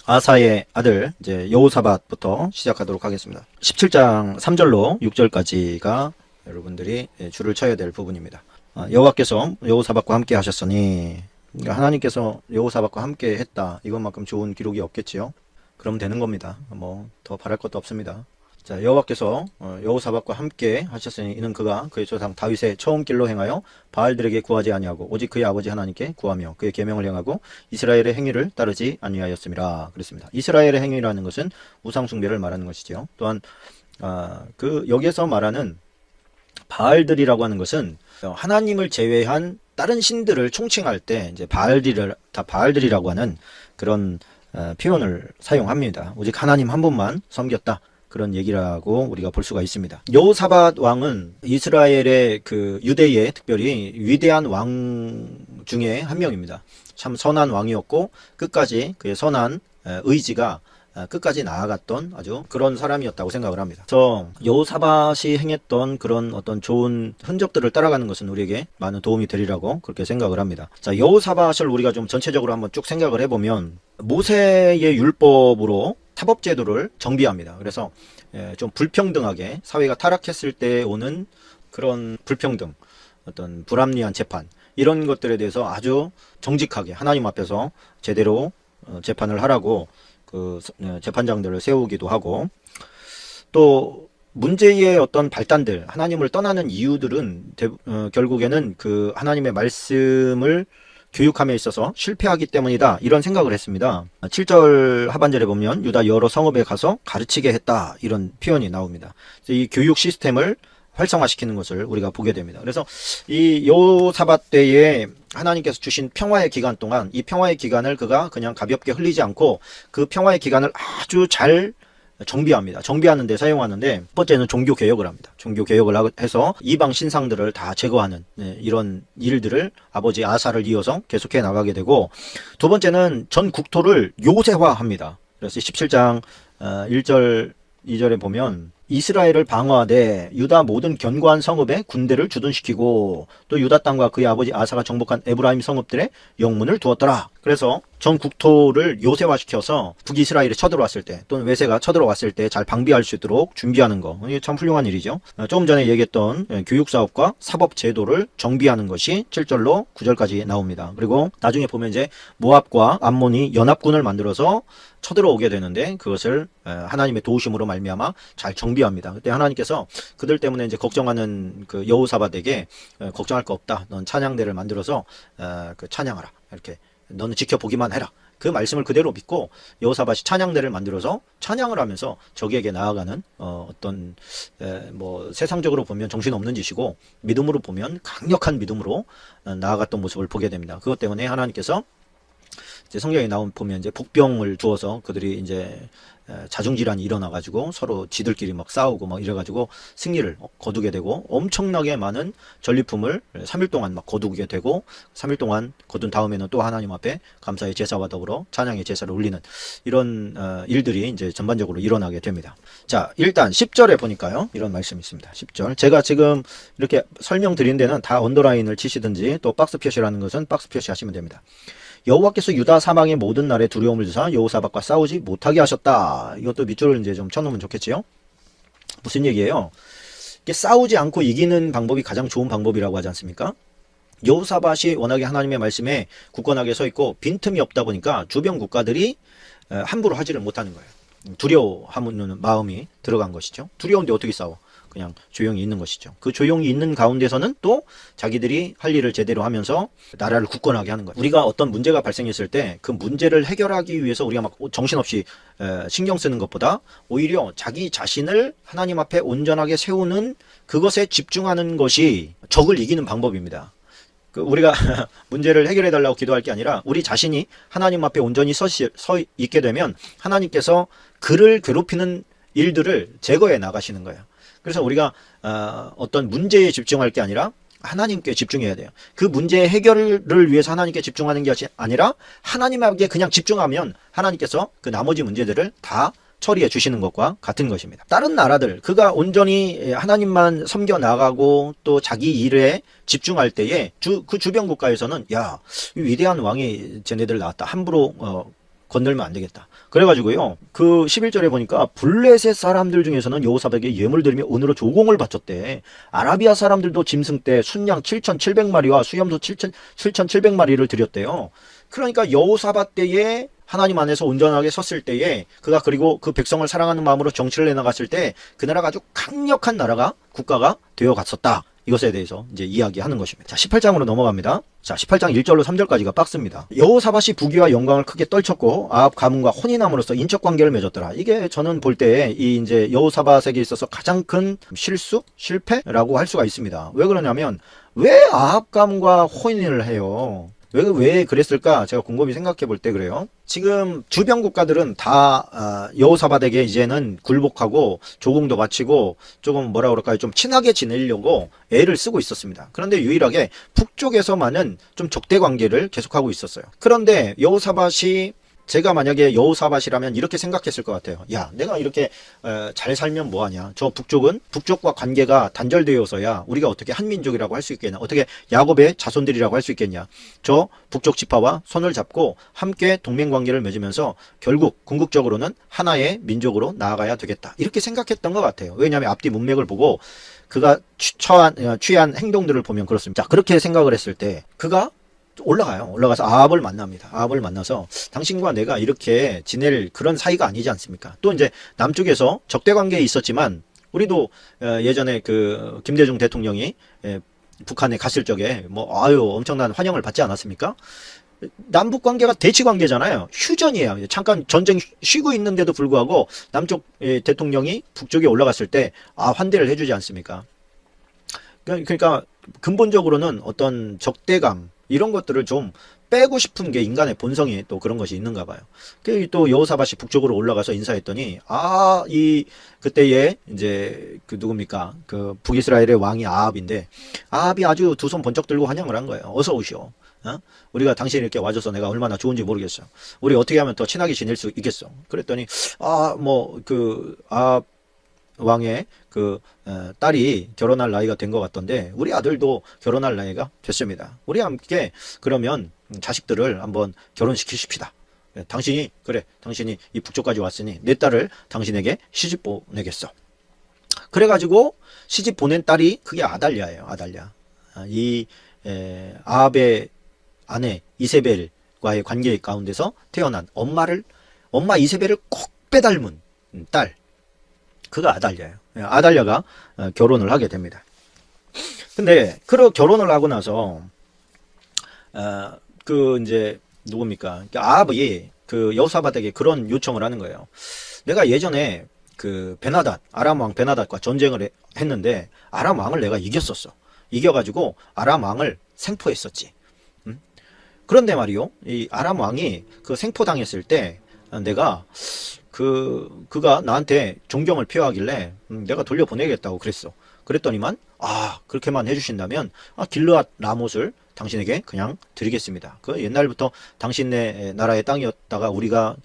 아사의 아들 이제 여호사밧부터 시작하도록 하겠습니다. 17장 3절로 6절까지가 여러분들이 줄을 쳐야 될 부분입니다. 여호와께서 여호사밧과 함께 하셨으니, 그러니까 하나님께서 여호사밧과 함께 했다, 이것만큼 좋은 기록이 없겠지요. 그럼 되는 겁니다. 뭐 더 바랄 것도 없습니다. 자, 여호와께서 여호사밧과 함께 하셨으니 이는 그가 그의 조상 다윗의 처음 길로 행하여 바알들에게 구하지 아니하고 오직 그의 아버지 하나님께 구하며 그의 계명을 행하고 이스라엘의 행위를 따르지 아니하였음이라 그랬습니다. 이스라엘의 행위라는 것은 우상 숭배를 말하는 것이죠. 또한 여기에서 말하는 바알들이라고 하는 것은 하나님을 제외한 다른 신들을 총칭할 때 이제 바알들이라고 하는 그런 표현을 사용합니다. 오직 하나님 한 분만 섬겼다, 그런 얘기라고 우리가 볼 수가 있습니다. 여호사밧 왕은 이스라엘의 유대의 특별히 위대한 왕 중에 한 명입니다. 참 선한 왕이었고 끝까지 그의 선한 의지가 끝까지 나아갔던 아주 그런 사람이었다고 생각을 합니다. 그래서 여호사밧이 행했던 그런 어떤 좋은 흔적들을 따라가는 것은 우리에게 많은 도움이 되리라고 그렇게 생각을 합니다. 자, 여호사밧을 우리가 좀 전체적으로 한번 쭉 생각을 해보면 모세의 율법으로 타법제도를 정비합니다. 그래서 좀 불평등하게 사회가 타락했을 때 오는 그런 불평등, 어떤 불합리한 재판, 이런 것들에 대해서 아주 정직하게 하나님 앞에서 제대로 재판을 하라고 재판장들을 세우기도 하고, 또 문제의 어떤 발단들, 하나님을 떠나는 이유들은 결국에는 그 하나님의 말씀을 교육함에 있어서 실패하기 때문이다, 이런 생각을 했습니다. 7절 하반절에 보면 유다 여러 성읍에 가서 가르치게 했다, 이런 표현이 나옵니다. 이 교육 시스템을 활성화시키는 것을 우리가 보게 됩니다. 그래서 이 여호사밧 때에 하나님께서 주신 평화의 기간 동안 이 평화의 기간을 그가 그냥 가볍게 흘리지 않고 그 평화의 기간을 아주 잘 정비합니다. 정비하는 데 사용하는데, 첫 번째는 종교개혁을 합니다. 종교개혁을 해서 이방 신상들을 다 제거하는 이런 일들을 아버지 아사를 이어서 계속해 나가게 되고, 두 번째는 전 국토를 요새화합니다. 그래서 17장 1절 2절에 보면 이스라엘을 방어하되 유다 모든 견고한 성읍에 군대를 주둔시키고 또 유다 땅과 그의 아버지 아사가 정복한 에브라임 성읍들에 영문을 두었더라. 그래서 전 국토를 요새화시켜서 북이스라엘이 쳐들어왔을 때 또는 외세가 쳐들어왔을 때 잘 방비할 수 있도록 준비하는 거, 이게 참 훌륭한 일이죠. 조금 전에 얘기했던 교육사업과 사법제도를 정비하는 것이 7절로 9절까지 나옵니다. 그리고 나중에 보면 이제 모압과 암몬이 연합군을 만들어서 쳐들어오게 되는데 그것을 하나님의 도우심으로 말미암아 잘 정비합니다. 그때 하나님께서 그들 때문에 이제 걱정하는 그 여호사밧에게 걱정할 거 없다, 넌 찬양대를 만들어서 찬양하라, 이렇게 너는 지켜보기만 해라, 그 말씀을 그대로 믿고 여호사밧이 찬양대를 만들어서 찬양을 하면서 적에게 나아가는 어떤 뭐 세상적으로 보면 정신없는 짓이고 믿음으로 보면 강력한 믿음으로 나아갔던 모습을 보게 됩니다. 그것 때문에 하나님께서 이제 성경에 보면 이제 복병을 두어서 그들이 이제 자중질환이 일어나가지고 서로 지들끼리 막 싸우고 막 이래가지고 승리를 거두게 되고, 엄청나게 많은 전리품을 3일 동안 막 거두게 되고, 3일 동안 거둔 다음에는 또 하나님 앞에 감사의 제사와 더불어 찬양의 제사를 올리는 이런 일들이 이제 전반적으로 일어나게 됩니다. 자, 일단 10절에 보니까요, 이런 말씀이 있습니다. 10절. 제가 지금 이렇게 설명드린 데는 다 언더라인을 치시든지 또 박스 표시라는 것은 박스 표시하시면 됩니다. 여호와께서 유다 사방의 모든 날에 두려움을 주사 여호사밧과 싸우지 못하게 하셨다. 이것도 밑줄을 이제 좀 쳐놓으면 좋겠지요. 무슨 얘기예요? 이게 싸우지 않고 이기는 방법이 가장 좋은 방법이라고 하지 않습니까? 여호사밧이 워낙에 하나님의 말씀에 굳건하게 서 있고 빈틈이 없다 보니까 주변 국가들이 함부로 하지를 못하는 거예요. 두려워하는 마음이 들어간 것이죠. 두려운데 어떻게 싸워? 그냥 조용히 있는 것이죠. 그 조용히 있는 가운데서는 또 자기들이 할 일을 제대로 하면서 나라를 굳건하게 하는 거예요. 우리가 어떤 문제가 발생했을 때 그 문제를 해결하기 위해서 우리가 막 정신없이 신경 쓰는 것보다 오히려 자기 자신을 하나님 앞에 온전하게 세우는 그것에 집중하는 것이 적을 이기는 방법입니다. 우리가 문제를 해결해 달라고 기도할 게 아니라 우리 자신이 하나님 앞에 온전히 서 있게 되면 하나님께서 그를 괴롭히는 일들을 제거해 나가시는 거예요. 그래서 우리가 어떤 문제에 집중할 게 아니라 하나님께 집중해야 돼요. 그 문제의 해결을 위해서 하나님께 집중하는 게 아니라 하나님에게 그냥 집중하면 하나님께서 그 나머지 문제들을 다 처리해 주시는 것과 같은 것입니다. 다른 나라들, 그가 온전히 하나님만 섬겨 나가고 또 자기 일에 집중할 때에 그 주변 국가에서는 야, 이 위대한 왕이 쟤네들 나왔다, 함부로 건들면 안 되겠다. 그래가지고요, 그 11절에 보니까 블레셋 사람들 중에서는 여호사밧에게 예물 드리며 은으로 조공을 바쳤대. 아라비아 사람들도 짐승 때 순양 7,700마리와 수염소 7,700마리를 드렸대요. 그러니까 여호사밧 때에 하나님 안에서 온전하게 섰을 때에 그가 그리고 그 백성을 사랑하는 마음으로 정치를 해나갔을 때 그 나라가 아주 강력한 나라가 국가가 되어 갔었다. 이것에 대해서 이제 이야기하는 것입니다. 자, 18장으로 넘어갑니다. 자, 18장 1절로 3절까지가 빡습니다. 여호사밧이 부귀와 영광을 크게 떨쳤고 아합 가문과 혼인함으로써 인척 관계를 맺었더라. 이게 저는 볼 때 이 이제 여호사밧에게 있어서 가장 큰 실패라고 할 수가 있습니다. 왜 그러냐면 왜 아합 가문과 혼인을 해요? 왜 그랬을까? 제가 곰곰이 생각해 볼 때 그래요. 지금 주변 국가들은 다 여호사밧에게 이제는 굴복하고 조공도 바치고 조금 뭐라 그럴까요? 좀 친하게 지내려고 애를 쓰고 있었습니다. 그런데 유일하게 북쪽에서만은 좀 적대 관계를 계속하고 있었어요. 그런데 여호사밧이 제가 만약에 여호사밧이라면 이렇게 생각했을 것 같아요. 야, 내가 이렇게 잘 살면 뭐하냐. 저 북쪽은 북쪽과 관계가 단절되어서야 우리가 어떻게 한민족이라고 할 수 있겠냐. 어떻게 야곱의 자손들이라고 할 수 있겠냐. 저 북쪽 지파와 손을 잡고 함께 동맹관계를 맺으면서 결국 궁극적으로는 하나의 민족으로 나아가야 되겠다. 이렇게 생각했던 것 같아요. 왜냐하면 앞뒤 문맥을 보고 그가 취한 행동들을 보면 그렇습니다. 자, 그렇게 생각을 했을 때 그가 올라가요. 올라가서 아합을 만납니다. 아합을 만나서 당신과 내가 이렇게 지낼 그런 사이가 아니지 않습니까? 또 이제 남쪽에서 적대 관계에 있었지만 우리도 예전에 그 김대중 대통령이 북한에 갔을 적에 뭐 엄청난 환영을 받지 않았습니까? 남북 관계가 대치 관계잖아요. 휴전이에요. 잠깐 전쟁 쉬고 있는데도 불구하고 남쪽 대통령이 북쪽에 올라갔을 때 환대를 해주지 않습니까? 그러니까 근본적으로는 어떤 적대감 이런 것들을 좀 빼고 싶은 게 인간의 본성이 또 그런 것이 있는가 봐요. 또 여호사밧이 북쪽으로 올라가서 인사했더니 그때에 이제 그 누굽니까? 그 북이스라엘의 왕이 아합인데 아합이 아주 두 손 번쩍 들고 환영을 한 거예요. 어서 오시오. 우리가 당신이 이렇게 와줘서 내가 얼마나 좋은지 모르겠어. 우리 어떻게 하면 더 친하게 지낼 수 있겠어. 그랬더니 아합 왕의 그 딸이 결혼할 나이가 된 것 같던데 우리 아들도 결혼할 나이가 됐습니다. 우리 함께 그러면 자식들을 한번 결혼시키십시다. 당신이 이 북쪽까지 왔으니 내 딸을 당신에게 시집 보내겠어. 그래가지고 시집 보낸 딸이 그게 아달랴예요. 아달랴. 아합의 아내 이세벨과의 관계 가운데서 태어난 엄마 이세벨을 꼭 빼닮은 딸. 그가 아달랴예요. 아달랴가 결혼을 하게 됩니다. 근데 결혼을 하고 나서 이제 누굽니까? 아합이 그 여호사밧에게 그런 요청을 하는 거예요. 내가 예전에 그 아람 왕 베나닷과 전쟁을 했는데 아람 왕을 내가 이겼었어. 이겨가지고 아람 왕을 생포했었지. 그런데 말이요, 이 아람 왕이 그 생포당했을 때 내가 그가 나한테 존경을 표하길래 내가 돌려보내겠다고 그랬어. 그랬더니만 그렇게만 해주신다면 길르앗 라못을 당신에게 그냥 드리겠습니다. 그 옛날부터 당신네 나라의 땅이었다가 우리가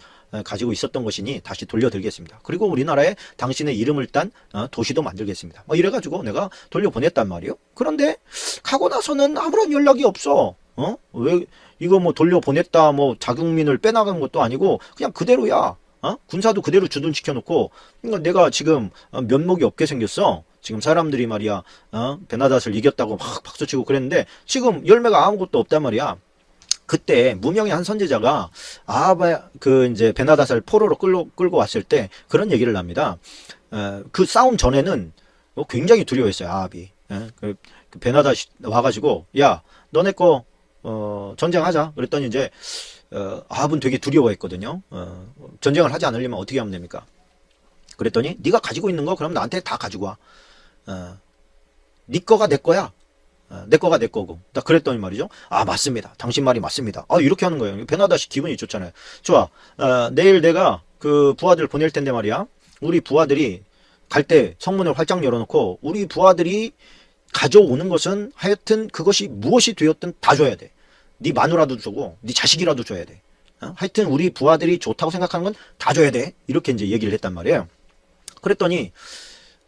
가지고 있었던 것이니 다시 돌려드리겠습니다. 그리고 우리나라에 당신의 이름을 딴 도시도 만들겠습니다. 이래가지고 내가 돌려보냈단 말이요. 그런데 가고 나서는 아무런 연락이 없어. 왜 이거 돌려보냈다 자국민을 빼나간 것도 아니고 그냥 그대로야. 군사도 그대로 주둔시켜 놓고, 그러니까 내가 지금 면목이 없게 생겼어. 지금 사람들이 말이야, 베나닷을 이겼다고 막 박수치고 그랬는데, 지금 열매가 아무것도 없단 말이야. 그때 무명의 한 선지자가 이제 베나닷을 포로로 끌고 왔을 때 그런 얘기를 합니다. 그 싸움 전에는 굉장히 두려워했어요, 아합이. 그 베나닷이 와가지고, 야, 너네 거, 전쟁하자. 그랬더니 이제, 아합은 되게 두려워했거든요. 전쟁을 하지 않으려면 어떻게 하면 됩니까? 그랬더니 네가 가지고 있는 거 그럼 나한테 다 가지고 와. 네 거가 내 거야. 내 거가 내 거고. 딱 그랬더니 말이죠. 맞습니다. 당신 말이 맞습니다. 이렇게 하는 거예요. 베나닷이 기분이 좋잖아요. 좋아. 내일 내가 그 부하들 보낼 텐데 말이야. 우리 부하들이 갈 때 성문을 활짝 열어놓고 우리 부하들이 가져오는 것은 하여튼 그것이 무엇이 되었든 다 줘야 돼. 네 마누라도 주고 네 자식이라도 줘야 돼. 하여튼 우리 부하들이 좋다고 생각하는 건 다 줘야 돼. 이렇게 이제 얘기를 했단 말이에요. 그랬더니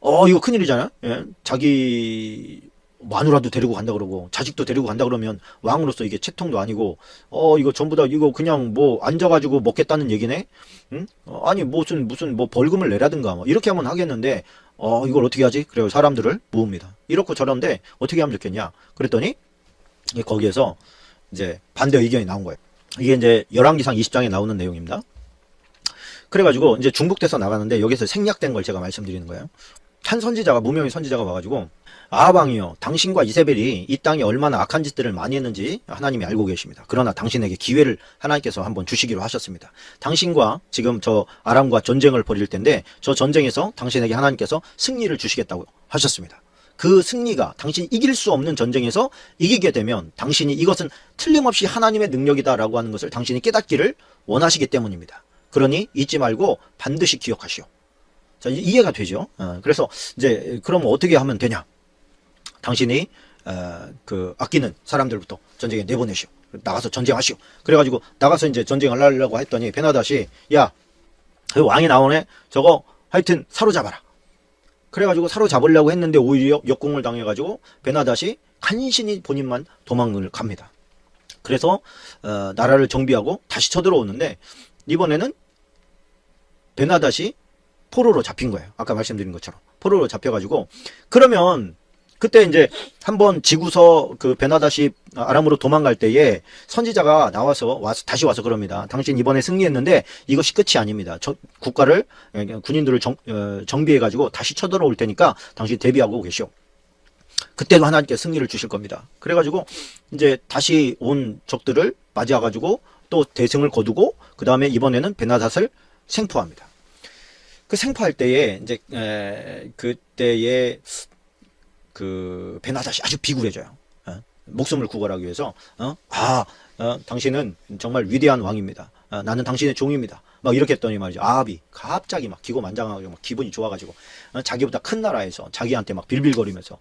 이거 큰일이잖아. 예? 자기 마누라도 데리고 간다 그러고 자식도 데리고 간다 그러면 왕으로서 이게 채통도 아니고 이거 전부 다 이거 그냥 뭐 앉아가지고 먹겠다는 얘기네. 응? 아니 무슨 뭐 벌금을 내라든가 뭐 이렇게 하면 하겠는데 이걸 어떻게 하지? 그래서 사람들을 모읍니다. 이렇고 저런데 어떻게 하면 좋겠냐? 그랬더니 거기에서 이제 반대 의견이 나온 거예요. 이게 이제 열왕기상 20장에 나오는 내용입니다. 그래가지고 이제 중복돼서 나가는데 여기서 생략된 걸 제가 말씀드리는 거예요. 한 선지자가, 무명의 선지자가 와가지고 아합왕이여, 당신과 이세벨이 이 땅에 얼마나 악한 짓들을 많이 했는지 하나님이 알고 계십니다. 그러나 당신에게 기회를 하나님께서 한번 주시기로 하셨습니다. 당신과 지금 저 아람과 전쟁을 벌일 텐데 저 전쟁에서 당신에게 하나님께서 승리를 주시겠다고 하셨습니다. 그 승리가 당신이 이길 수 없는 전쟁에서 이기게 되면 당신이 이것은 틀림없이 하나님의 능력이다라고 하는 것을 당신이 깨닫기를 원하시기 때문입니다. 그러니 잊지 말고 반드시 기억하시오. 자, 이해가 되죠? 그래서 이제 그럼 어떻게 하면 되냐? 당신이 그 아끼는 사람들부터 전쟁에 내보내시오. 나가서 전쟁하시오. 그래가지고 나가서 이제 전쟁을 하려고 했더니 베나닷이 야, 그 왕이 나오네. 저거 하여튼 사로잡아라. 그래가지고 사로잡으려고 했는데 오히려 역공을 당해가지고 베나닷이 간신히 본인만 도망을 갑니다. 그래서 나라를 정비하고 다시 쳐들어오는데 이번에는 베나닷이 포로로 잡힌 거예요. 아까 말씀드린 것처럼 포로로 잡혀가지고 그러면 그때 이제 한번 지구서 그 베나닷이 아람으로 도망갈 때에 선지자가 나와서 다시 와서 그럽니다. 당신 이번에 승리했는데 이것이 끝이 아닙니다. 국가를 군인들을 정비해가지고 다시 쳐들어올 테니까 당신 대비하고 계시오. 그때도 하나님께 승리를 주실 겁니다. 그래가지고 이제 다시 온 적들을 맞이해가지고 또 대승을 거두고 그 다음에 이번에는 베나닷을 생포합니다. 그 생포할 때에 이제 그때에 그 베나닷이 아주 비굴해져요. 목숨을 구걸하기 위해서 당신은 정말 위대한 왕입니다. 나는 당신의 종입니다. 막 이렇게 했더니 말이죠. 아합이 갑자기 막 기고만장하고 막 기분이 좋아가지고 자기보다 큰 나라에서 자기한테 막 빌빌거리면서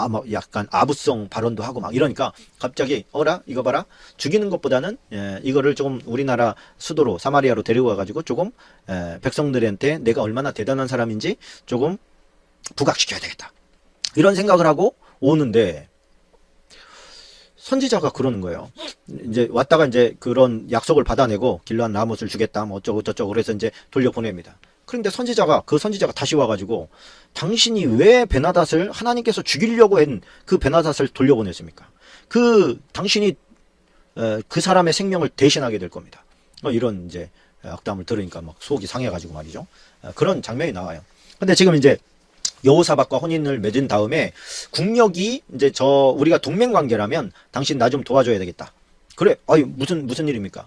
막 약간 아부성 발언도 하고 막 이러니까 갑자기 어라 이거 봐라 죽이는 것보다는 이거를 조금 우리나라 수도로 사마리아로 데리고 가가지고 조금 백성들한테 내가 얼마나 대단한 사람인지 조금 부각시켜야 되겠다. 이런 생각을 하고 오는데 선지자가 그러는 거예요. 이제 왔다가 이제 그런 약속을 받아내고 길르앗 라못을 주겠다 뭐 어쩌고 저쩌고 그래서 이제 돌려보냅니다. 그런데 그 선지자가 다시 와가지고 당신이 왜 베나닷을 하나님께서 죽이려고 한 그 베나닷을 돌려보냈습니까? 당신이 그 사람의 생명을 대신하게 될 겁니다. 이런 이제 악담을 들으니까 막 속이 상해가지고 말이죠. 그런 장면이 나와요. 근데 지금 이제 여호사밧과 혼인을 맺은 다음에 국력이 이제 우리가 동맹 관계라면 당신 나 좀 도와줘야 되겠다. 그래, 무슨 일입니까?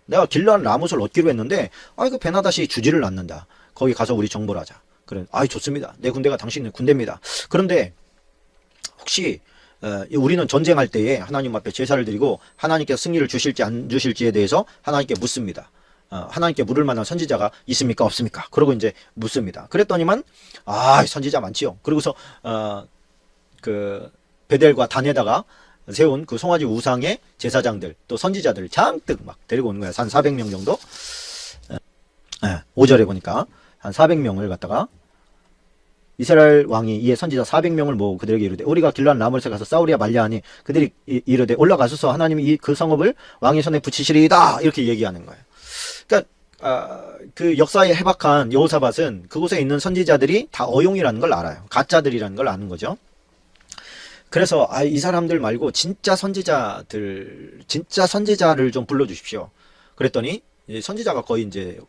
내가 길르앗 라못을 얻기로 했는데, 그 베나닷이 주지를 않는다. 거기 가서 우리 정보를 하자. 그래, 좋습니다. 내 군대가 당신의 군대입니다. 그런데 혹시 우리는 전쟁할 때에 하나님 앞에 제사를 드리고 하나님께서 승리를 주실지 안 주실지에 대해서 하나님께 묻습니다. 하나님께 물을 만한 선지자가 있습니까 없습니까? 그러고 이제 묻습니다. 그랬더니만 선지자 많지요. 그러고서 그 베델과 단에다가 세운 그 송아지 우상의 제사장들 또 선지자들 잔뜩 막 데리고 오는 거야. 한 400명 정도. 5절에 보니까 한 400명을 갖다가 이스라엘 왕이 이에 선지자 400명을 모으고 그들에게 이르되 우리가 길르앗 라못에 가서 싸우리야 말랴하니 그들이 이르되 올라가소서 하나님이 그 성읍을 왕의 손에 붙이시리이다 이렇게 얘기하는 거예요. 그러니까 그 역사에 해박한 여호사밧은 그곳에 있는 선지자들이 다 어용이라는 걸 알아요. 가짜들이라는 걸 아는 거죠. 그래서 이 사람들 말고 진짜 선지자를 좀 불러주십시오. 그랬더니 선지자가 거의 이제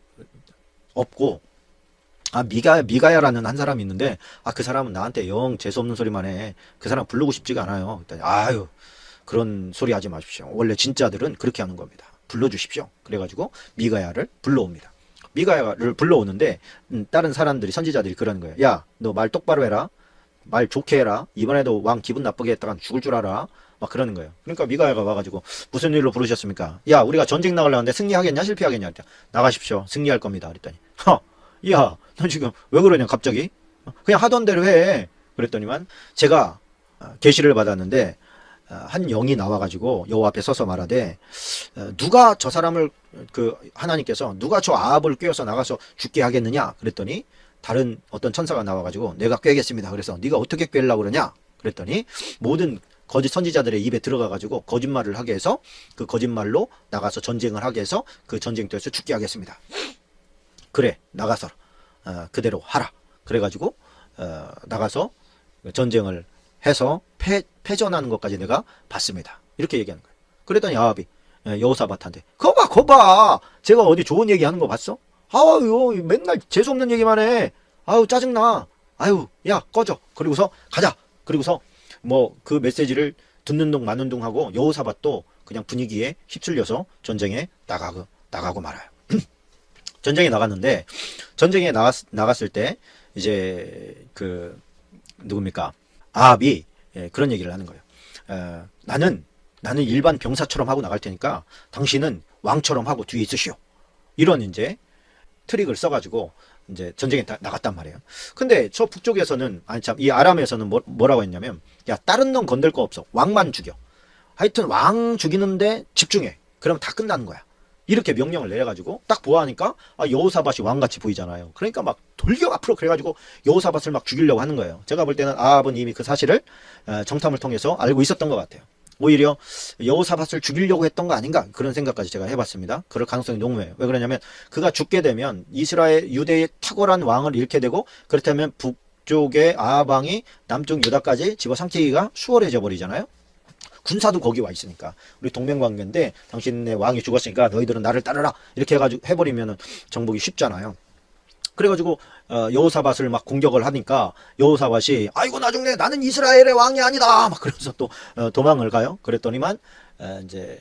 없고 미가야라는 한 사람이 있는데 그 사람은 나한테 영 재수없는 소리만 해. 그 사람 부르고 싶지가 않아요. 그랬더니 그런 소리 하지 마십시오. 원래 진짜들은 그렇게 하는 겁니다. 불러주십시오. 그래가지고 미가야를 불러옵니다. 미가야를 불러오는데 다른 사람들이 선지자들이 그러는 거예요. 야, 너 말 똑바로 해라. 말 좋게 해라. 이번에도 왕 기분 나쁘게 했다간 죽을 줄 알아. 막 그러는 거예요. 그러니까 미가야가 와가지고 무슨 일로 부르셨습니까? 야, 우리가 전쟁 나가려는데 승리하겠냐 실패하겠냐? 나가십시오. 승리할 겁니다. 그랬더니 야, 너 지금 왜 그러냐 갑자기? 그냥 하던 대로 해. 그랬더니만 제가 계시를 받았는데 한 영이 나와가지고 여호와 앞에 서서 말하되 누가 저 사람을 하나님께서 누가 저 아합을 꾀어서 나가서 죽게 하겠느냐? 그랬더니 다른 어떤 천사가 나와가지고 내가 꾀겠습니다. 그래서 네가 어떻게 꾀려고 그러냐? 그랬더니 모든 거짓 선지자들의 입에 들어가가지고 거짓말을 하게 해서 그 거짓말로 나가서 전쟁을 하게 해서 그 전쟁터에서 죽게 하겠습니다. 그래, 나가서 그대로 하라. 그래가지고 나가서 전쟁을 해서 패전하는 것까지 내가 봤습니다. 이렇게 얘기하는 거예요. 그랬더니 아합이 여호사밧한테 거봐 제가 어디 좋은 얘기 하는 거 봤어? 아유 맨날 재수없는 얘기만 해. 아유 짜증나. 아유 야 꺼져. 그리고서 가자. 그리고서 뭐 그 메시지를 듣는 둥 마는 둥 하고 여호사밧도 그냥 분위기에 휩쓸려서 전쟁에 나가고 말아요. 전쟁에 나갔는데 전쟁에 나갔을 때 이제 그 누굽니까? 아합이 그런 얘기를 하는 거예요. 나는 일반 병사처럼 하고 나갈 테니까 당신은 왕처럼 하고 뒤에 있으시오. 이런 이제 트릭을 써가지고 이제 전쟁에 나갔단 말이에요. 근데 저 북쪽에서는 아니 참 이 아람에서는 뭐라고 했냐면 야 다른 놈 건들 거 없어. 왕만 죽여. 하여튼 왕 죽이는데 집중해. 그럼 다 끝나는 거야. 이렇게 명령을 내려가지고 딱 보아하니까 여호사밧이 왕같이 보이잖아요. 그러니까 막 돌격 앞으로 그래가지고 여호사밧을 막 죽이려고 하는 거예요. 제가 볼 때는 아합은 이미 그 사실을 정탐을 통해서 알고 있었던 것 같아요. 오히려 여호사밧을 죽이려고 했던 거 아닌가 그런 생각까지 제가 해봤습니다. 그럴 가능성이 농후해요. 왜 그러냐면 그가 죽게 되면 이스라엘 유대의 탁월한 왕을 잃게 되고 그렇다면 북쪽의 아합 왕이 남쪽 유다까지 집어삼키기가 수월해져 버리잖아요. 군사도 거기 와 있으니까 우리 동맹관계인데 당신네 왕이 죽었으니까 너희들은 나를 따르라 이렇게 해가지고 해버리면은 정복이 쉽잖아요. 그래가지고 여호사밧을 막 공격을 하니까 여호사밧이 아이고 나 죽네 나는 이스라엘의 왕이 아니다 막 그러면서 또 도망을 가요. 그랬더니만 이제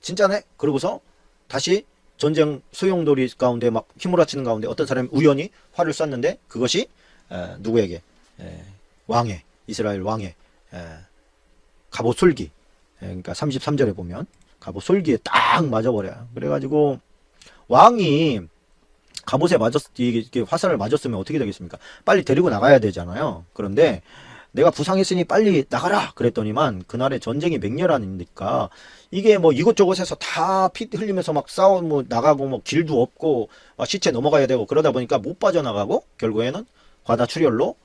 진짜네. 그러고서 다시 전쟁 소용돌이 가운데 막 휘몰아치는 가운데 어떤 사람이 우연히 활을 쐈는데 그것이 누구에게 왕의 이스라엘 왕의 갑옷 솔기 그러니까 33절에 보면 갑옷 솔기에 딱 맞아버려요. 그래가지고 왕이 갑옷에 이게 화살을 맞았으면 어떻게 되겠습니까? 빨리 데리고 나가야 되잖아요. 그런데 내가 부상했으니 빨리 나가라 그랬더니만 그날의 전쟁이 맹렬하니까 이게 뭐 이곳저곳에서 다 피 흘리면서 막 싸우고 나가고 뭐 길도 없고 시체 넘어가야 되고 그러다 보니까 못 빠져나가고 결국에는 과다출혈로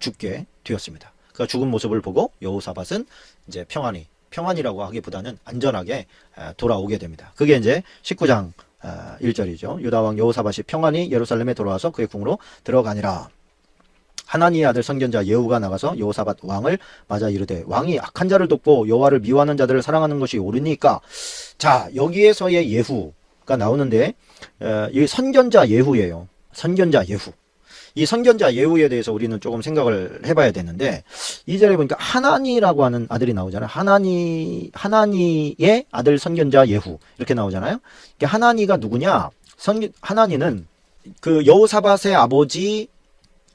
죽게 되었습니다. 그 죽은 모습을 보고 여호사밧은 이제 평안이라고 하기보다는 안전하게 돌아오게 됩니다. 그게 이제 19장 1절이죠. 유다왕 여호사밧이 평안히 예루살렘에 돌아와서 그의 궁으로 들어가니라. 하나니의 아들 선견자 예후가 나가서 여호사밧 왕을 맞아 이르되 왕이 악한 자를 돕고 여호와를 미워하는 자들을 사랑하는 것이 옳으니까. 자 여기에서의 예후가 나오는데 이 선견자 예후예요. 선견자 예후. 이 선견자 예후에 대해서 우리는 조금 생각을 해봐야 되는데 이 자리에 보니까 하나니라고 하는 아들이 나오잖아요. 하나니의 아들 선견자 예후 이렇게 나오잖아요. 하나니가 누구냐? 하나니는 그 여호사밧의 아버지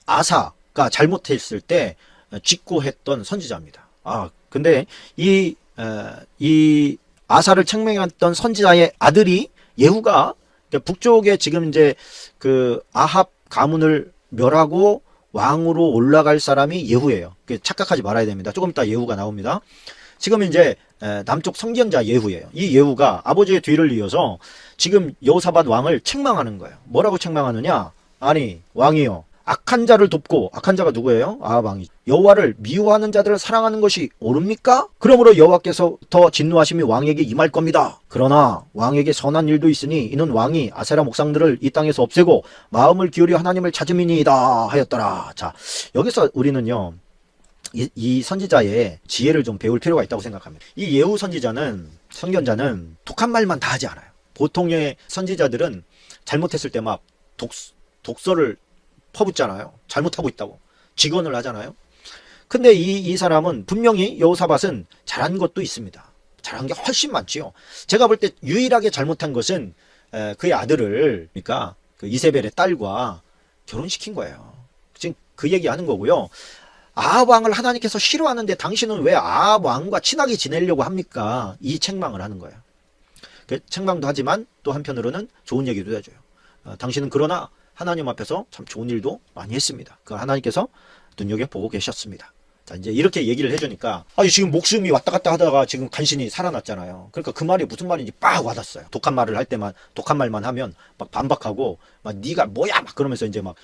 아사가 잘못했을 때 직고했던 선지자입니다. 근데 이 아사를 책망했던 선지자의 아들이 예후가 북쪽에 지금 이제 그 아합 가문을 멸하고 왕으로 올라갈 사람이 예후예요. 착각하지 말아야 됩니다. 조금 이따 예후가 나옵니다. 지금 이제 남쪽 선견자 예후예요. 이 예후가 아버지의 뒤를 이어서 지금 여호사밧 왕을 책망하는 거예요. 뭐라고 책망하느냐? 아니 왕이요 악한 자를 돕고 악한 자가 누구예요? 아합왕이 여호와를 미워하는 자들을 사랑하는 것이 옳습니까? 그러므로 여호와께서부터 진노하심이 왕에게 임할 겁니다. 그러나 왕에게 선한 일도 있으니 이는 왕이 아세라 목상들을 이 땅에서 없애고 마음을 기울여 하나님을 찾음이니이다 하였더라. 자 여기서 우리는요 이 선지자의 지혜를 좀 배울 필요가 있다고 생각합니다. 이 예후 선견자는 독한 말만 다 하지 않아요. 보통의 선지자들은 잘못했을 때 막 독서를 퍼붓잖아요. 잘못하고 있다고 직언을 하잖아요. 근데 이 사람은 분명히 여호사밧은 잘한 것도 있습니다. 잘한 게 훨씬 많지요. 제가 볼 때 유일하게 잘못한 것은 그의 아들을 그러니까 그 이세벨의 딸과 결혼시킨 거예요. 지금 그 얘기하는 거고요. 아합 왕을 하나님께서 싫어하는데 당신은 왜 아합 왕과 친하게 지내려고 합니까? 이 책망을 하는 거예요. 그 책망도 하지만 또 한편으로는 좋은 얘기도 해줘요. 당신은 그러나 하나님 앞에서 참 좋은 일도 많이 했습니다. 그 하나님께서 눈여겨보고 계셨습니다. 자, 이제 이렇게 얘기를 해주니까, 지금 목숨이 왔다 갔다 하다가 지금 간신히 살아났잖아요. 그러니까 그 말이 무슨 말인지 빡 와닿았어요. 독한 말을 할 때만, 독한 말만 하면 막 반박하고, 막 네가 뭐야! 막 그러면서 이제 막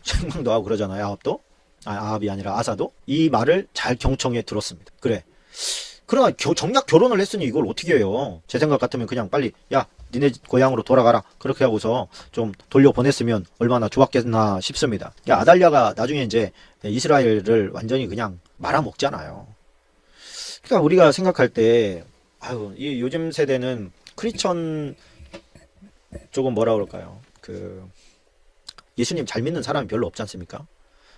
책망도 하고 그러잖아요. 아합도. 아합이 아니라 아사도 이 말을 잘 경청해 들었습니다. 그래. 그러나 정작 결혼을 했으니 이걸 어떻게 해요? 제 생각 같으면 그냥 빨리 야 니네 고향으로 돌아가라 그렇게 하고서 좀 돌려보냈으면 얼마나 좋았겠나 싶습니다. 아달랴가 나중에 이제 이스라엘을 완전히 그냥 말아먹잖아요. 그러니까 우리가 생각할 때 아유 이 요즘 세대는 크리스천 조금 뭐라 그럴까요? 그 예수님 잘 믿는 사람이 별로 없지 않습니까?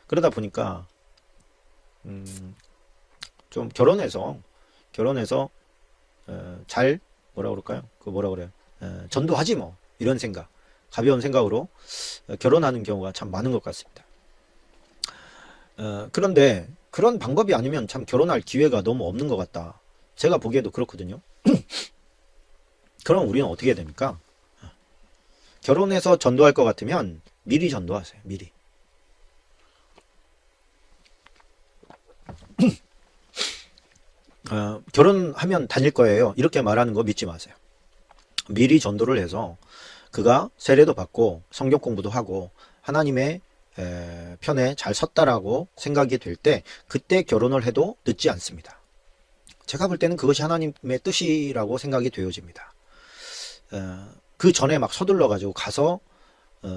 그러다 보니까 좀 결혼해서 잘 뭐라 그럴까요? 그 뭐라 그래요? 전도하지 뭐 이런 생각, 가벼운 생각으로 결혼하는 경우가 참 많은 것 같습니다. 그런데 그런 방법이 아니면 참 결혼할 기회가 너무 없는 것 같다. 제가 보기에도 그렇거든요. 그럼 우리는 어떻게 됩니까? 결혼해서 전도할 것 같으면 미리 전도하세요. 미리. 결혼하면 다닐 거예요. 이렇게 말하는 거 믿지 마세요. 미리 전도를 해서 그가 세례도 받고 성경 공부도 하고 하나님의 편에 잘 섰다라고 생각이 될 때 그때 결혼을 해도 늦지 않습니다. 제가 볼 때는 그것이 하나님의 뜻이라고 생각이 되어집니다. 그 전에 막 서둘러 가지고 가서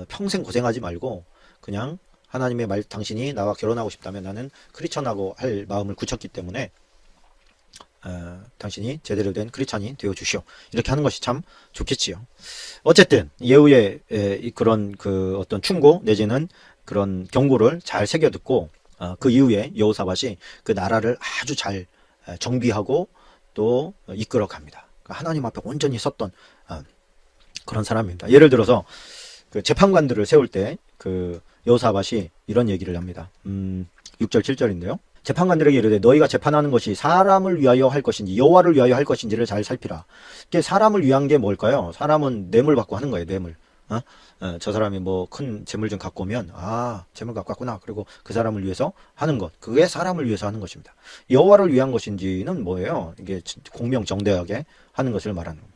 평생 고생하지 말고 그냥 하나님의 말 당신이 나와 결혼하고 싶다면 나는 크리스천하고 할 마음을 굳혔기 때문에 당신이 제대로 된 크리스찬이 되어 주시오. 이렇게 하는 것이 참 좋겠지요. 어쨌든 예후의 그런 그 어떤 충고 내지는 그런 경고를 잘 새겨 듣고 그 이후에 여호사밧이 그 나라를 아주 잘 정비하고 또 이끌어 갑니다. 하나님 앞에 온전히 섰던 그런 사람입니다. 예를 들어서 그 재판관들을 세울 때 그 여호사밧이 이런 얘기를 합니다. 6절 7절인데요. 재판관들에게 이르되 너희가 재판하는 것이 사람을 위하여 할 것인지 여호와를 위하여 할 것인지를 잘 살피라. 이게 사람을 위한 게 뭘까요? 사람은 뇌물 받고 하는 거예요. 뇌물. 저 사람이 뭐 큰 재물 좀 갖고 오면 재물 갖고 왔구나. 그리고 그 사람을 위해서 하는 것. 그게 사람을 위해서 하는 것입니다. 여호와를 위한 것인지는 뭐예요? 이게 공명정대하게 하는 것을 말하는 겁니다.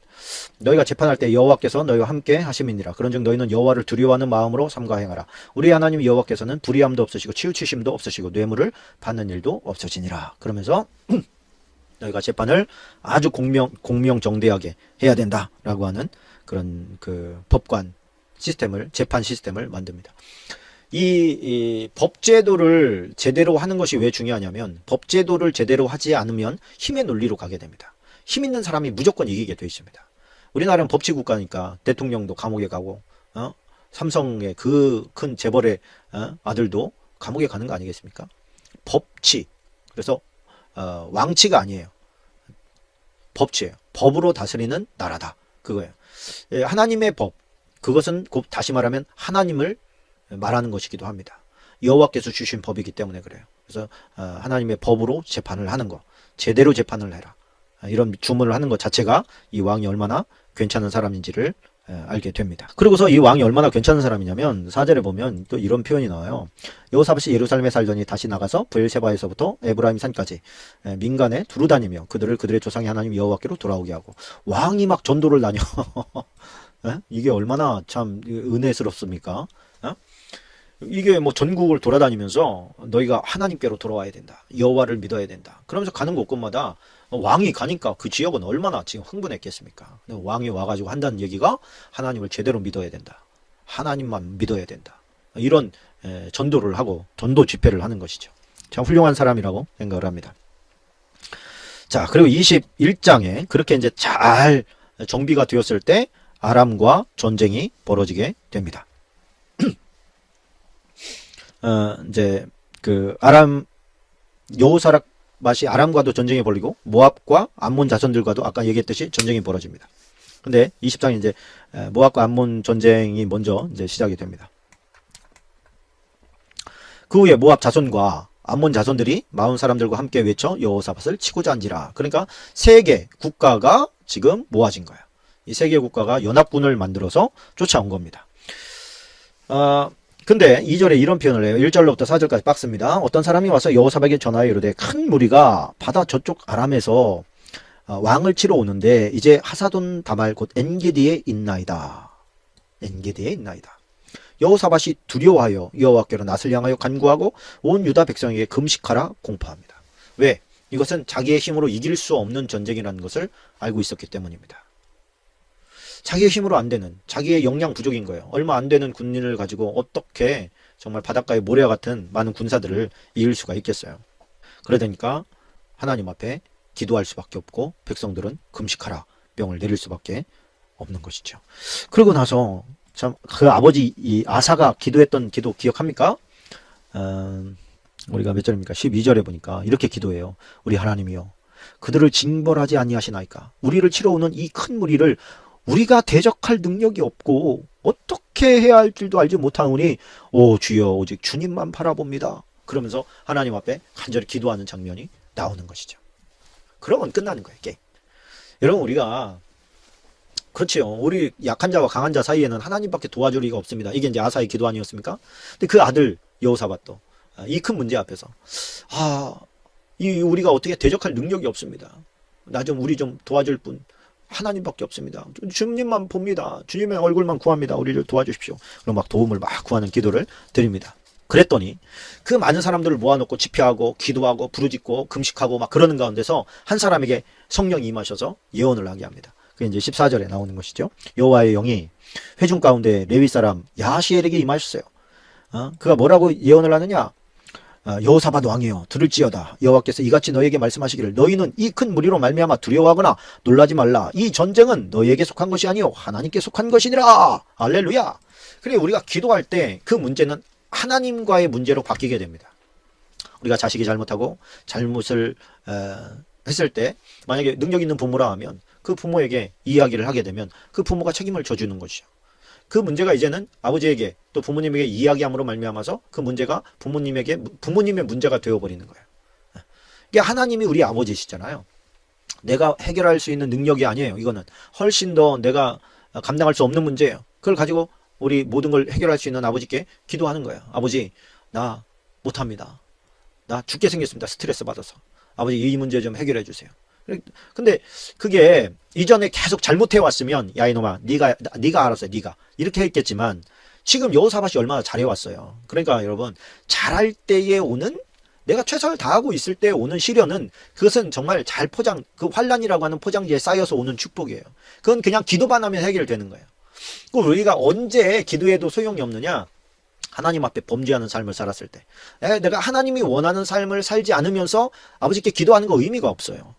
너희가 재판할 때 여호와께서 너희와 함께 하심이니라. 그런즉 너희는 여호와를 두려워하는 마음으로 삼가 행하라. 우리 하나님 여호와께서는 불의함도 없으시고 치우치심도 없으시고 뇌물을 받는 일도 없으시니라. 그러면서 너희가 재판을 아주 공명정대하게 해야 된다라고 하는 그런 그 법관 시스템을 재판 시스템을 만듭니다. 이 법제도를 제대로 하는 것이 왜 중요하냐면 법제도를 제대로 하지 않으면 힘의 논리로 가게 됩니다. 힘 있는 사람이 무조건 이기게 돼 있습니다. 우리나라는 법치국가니까 대통령도 감옥에 가고 삼성의 그 큰 재벌의 아들도 감옥에 가는 거 아니겠습니까? 법치. 그래서 왕치가 아니에요. 법치예요. 법으로 다스리는 나라다. 그거예요. 하나님의 법. 그것은 곧 다시 말하면 하나님을 말하는 것이기도 합니다. 여호와께서 주신 법이기 때문에 그래요. 그래서 하나님의 법으로 재판을 하는 거. 제대로 재판을 해라. 이런 주문을 하는 것 자체가 이 왕이 얼마나 괜찮은 사람인지를 알게 됩니다. 그리고서 이 왕이 얼마나 괜찮은 사람이냐면 4절에 보면 또 이런 표현이 나와요. 여호사밧이 예루살렘에 살더니 다시 나가서 브엘세바에서부터 에브라임 산까지 민간에 두루 다니며 그들의 조상의 하나님 여호와께로 돌아오게 하고 왕이 막 전도를 다녀. 이게 얼마나 참 은혜스럽습니까? 이게 뭐 전국을 돌아다니면서 너희가 하나님께로 돌아와야 된다. 여호와를 믿어야 된다. 그러면서 가는 곳곳마다 왕이 가니까 그 지역은 얼마나 지금 흥분했겠습니까? 왕이 와가지고 한다는 얘기가 하나님을 제대로 믿어야 된다. 하나님만 믿어야 된다. 이런 전도를 하고 전도 집회를 하는 것이죠. 참 훌륭한 사람이라고 생각을 합니다. 자, 그리고 21장에 그렇게 이제 잘 정비가 되었을 때 아람과 전쟁이 벌어지게 됩니다. 이제 그 아람 여호사밧이 아람과도 전쟁이 벌리고 모압과 암몬 자손들과도 아까 얘기했듯이 전쟁이 벌어집니다. 근데 20장에 이제 모압과 암몬 전쟁이 먼저 이제 시작이 됩니다. 그 후에 모압 자손과 암몬 자손들이 마온 사람들과 함께 외쳐 여호사밧을 치고자 한지라. 그러니까 세 개 국가가 지금 모아진 거야. 이 세 개 국가가 연합군을 만들어서 쫓아온 겁니다. 근데 2절에 이런 표현을 해요. 1절로부터 4절까지 박스입니다. 어떤 사람이 와서 여호사밧에게 전하여 이르되 큰 무리가 바다 저쪽 아람에서 왕을 치러 오는데 이제 하사돈 다말 곧 엔게디에 있나이다. 엔게디에 있나이다. 여호사밧이 두려워하여 여호와께로 낯을 향하여 간구하고 온 유다 백성에게 금식하라 공포합니다. 왜? 이것은 자기의 힘으로 이길 수 없는 전쟁이라는 것을 알고 있었기 때문입니다. 자기의 힘으로 안 되는, 자기의 역량 부족인 거예요. 얼마 안 되는 군인을 가지고 어떻게 정말 바닷가의 모래와 같은 많은 군사들을 이길 수가 있겠어요. 그러니까 하나님 앞에 기도할 수밖에 없고 백성들은 금식하라 명을 내릴 수밖에 없는 것이죠. 그러고 나서 참 그 아버지 이 아사가 기도했던 기도 기억합니까? 우리가 몇 절입니까? 12절에 보니까 이렇게 기도해요. 우리 하나님이여 그들을 징벌하지 아니하시나이까. 우리를 치러오는 이 큰 무리를 우리가 대적할 능력이 없고 어떻게 해야 할 줄도 알지 못하오니 오 주여 오직 주님만 바라봅니다. 그러면서 하나님 앞에 간절히 기도하는 장면이 나오는 것이죠. 그러면 끝나는 거예요. 게임. 여러분 우리가 그렇지요. 우리 약한 자와 강한 자 사이에는 하나님밖에 도와줄 리가 없습니다. 이게 이제 아사의 기도 아니었습니까? 근데 그 아들 여호사밧도 이 큰 문제 앞에서 우리가 어떻게 대적할 능력이 없습니다. 우리 좀 도와줄 분 하나님밖에 없습니다. 주님만 봅니다. 주님의 얼굴만 구합니다. 우리를 도와주십시오. 그럼 막 도움을 막 구하는 기도를 드립니다. 그랬더니 그 많은 사람들을 모아놓고 집회하고 기도하고 부르짖고 금식하고 막 그러는 가운데서 한 사람에게 성령이 임하셔서 예언을 하게 합니다. 그게 이제 14절에 나오는 것이죠. 여호와의 영이 회중 가운데 레위 사람 야하시엘에게 임하셨어요. 그가 뭐라고 예언을 하느냐? 여호사밧 왕이여 들을지어다. 여호와께서 이같이 너에게 말씀하시기를 너희는 이 큰 무리로 말미암아 두려워하거나 놀라지 말라. 이 전쟁은 너희에게 속한 것이 아니요 하나님께 속한 것이니라. 할렐루야. 그래 우리가 기도할 때 그 문제는 하나님과의 문제로 바뀌게 됩니다. 우리가 자식이 잘못하고 잘못을 했을 때 만약에 능력 있는 부모라 하면 그 부모에게 이야기를 하게 되면 그 부모가 책임을 져주는 것이죠. 그 문제가 이제는 아버지에게 또 부모님에게 이야기함으로 말미암아서 그 문제가 부모님의 문제가 되어버리는 거예요. 이게 하나님이 우리 아버지시잖아요. 내가 해결할 수 있는 능력이 아니에요. 이거는 훨씬 더 내가 감당할 수 없는 문제예요. 그걸 가지고 우리 모든 걸 해결할 수 있는 아버지께 기도하는 거예요. 아버지 나 못합니다. 나 죽게 생겼습니다. 스트레스 받아서. 아버지 이 문제 좀 해결해 주세요. 근데 그게 이전에 계속 잘못해 왔으면 야 이놈아 네가 알았어 네가 이렇게 했겠지만 지금 여호사밧이 얼마나 잘해왔어요. 그러니까 여러분 잘할 때에 오는 내가 최선을 다하고 있을 때 오는 시련은 그것은 정말 그 환란이라고 하는 포장지에 쌓여서 오는 축복이에요. 그건 그냥 기도만 하면 해결되는 거예요. 우리가 언제 기도해도 소용이 없느냐? 하나님 앞에 범죄하는 삶을 살았을 때 내가 하나님이 원하는 삶을 살지 않으면서 아버지께 기도하는 거 의미가 없어요.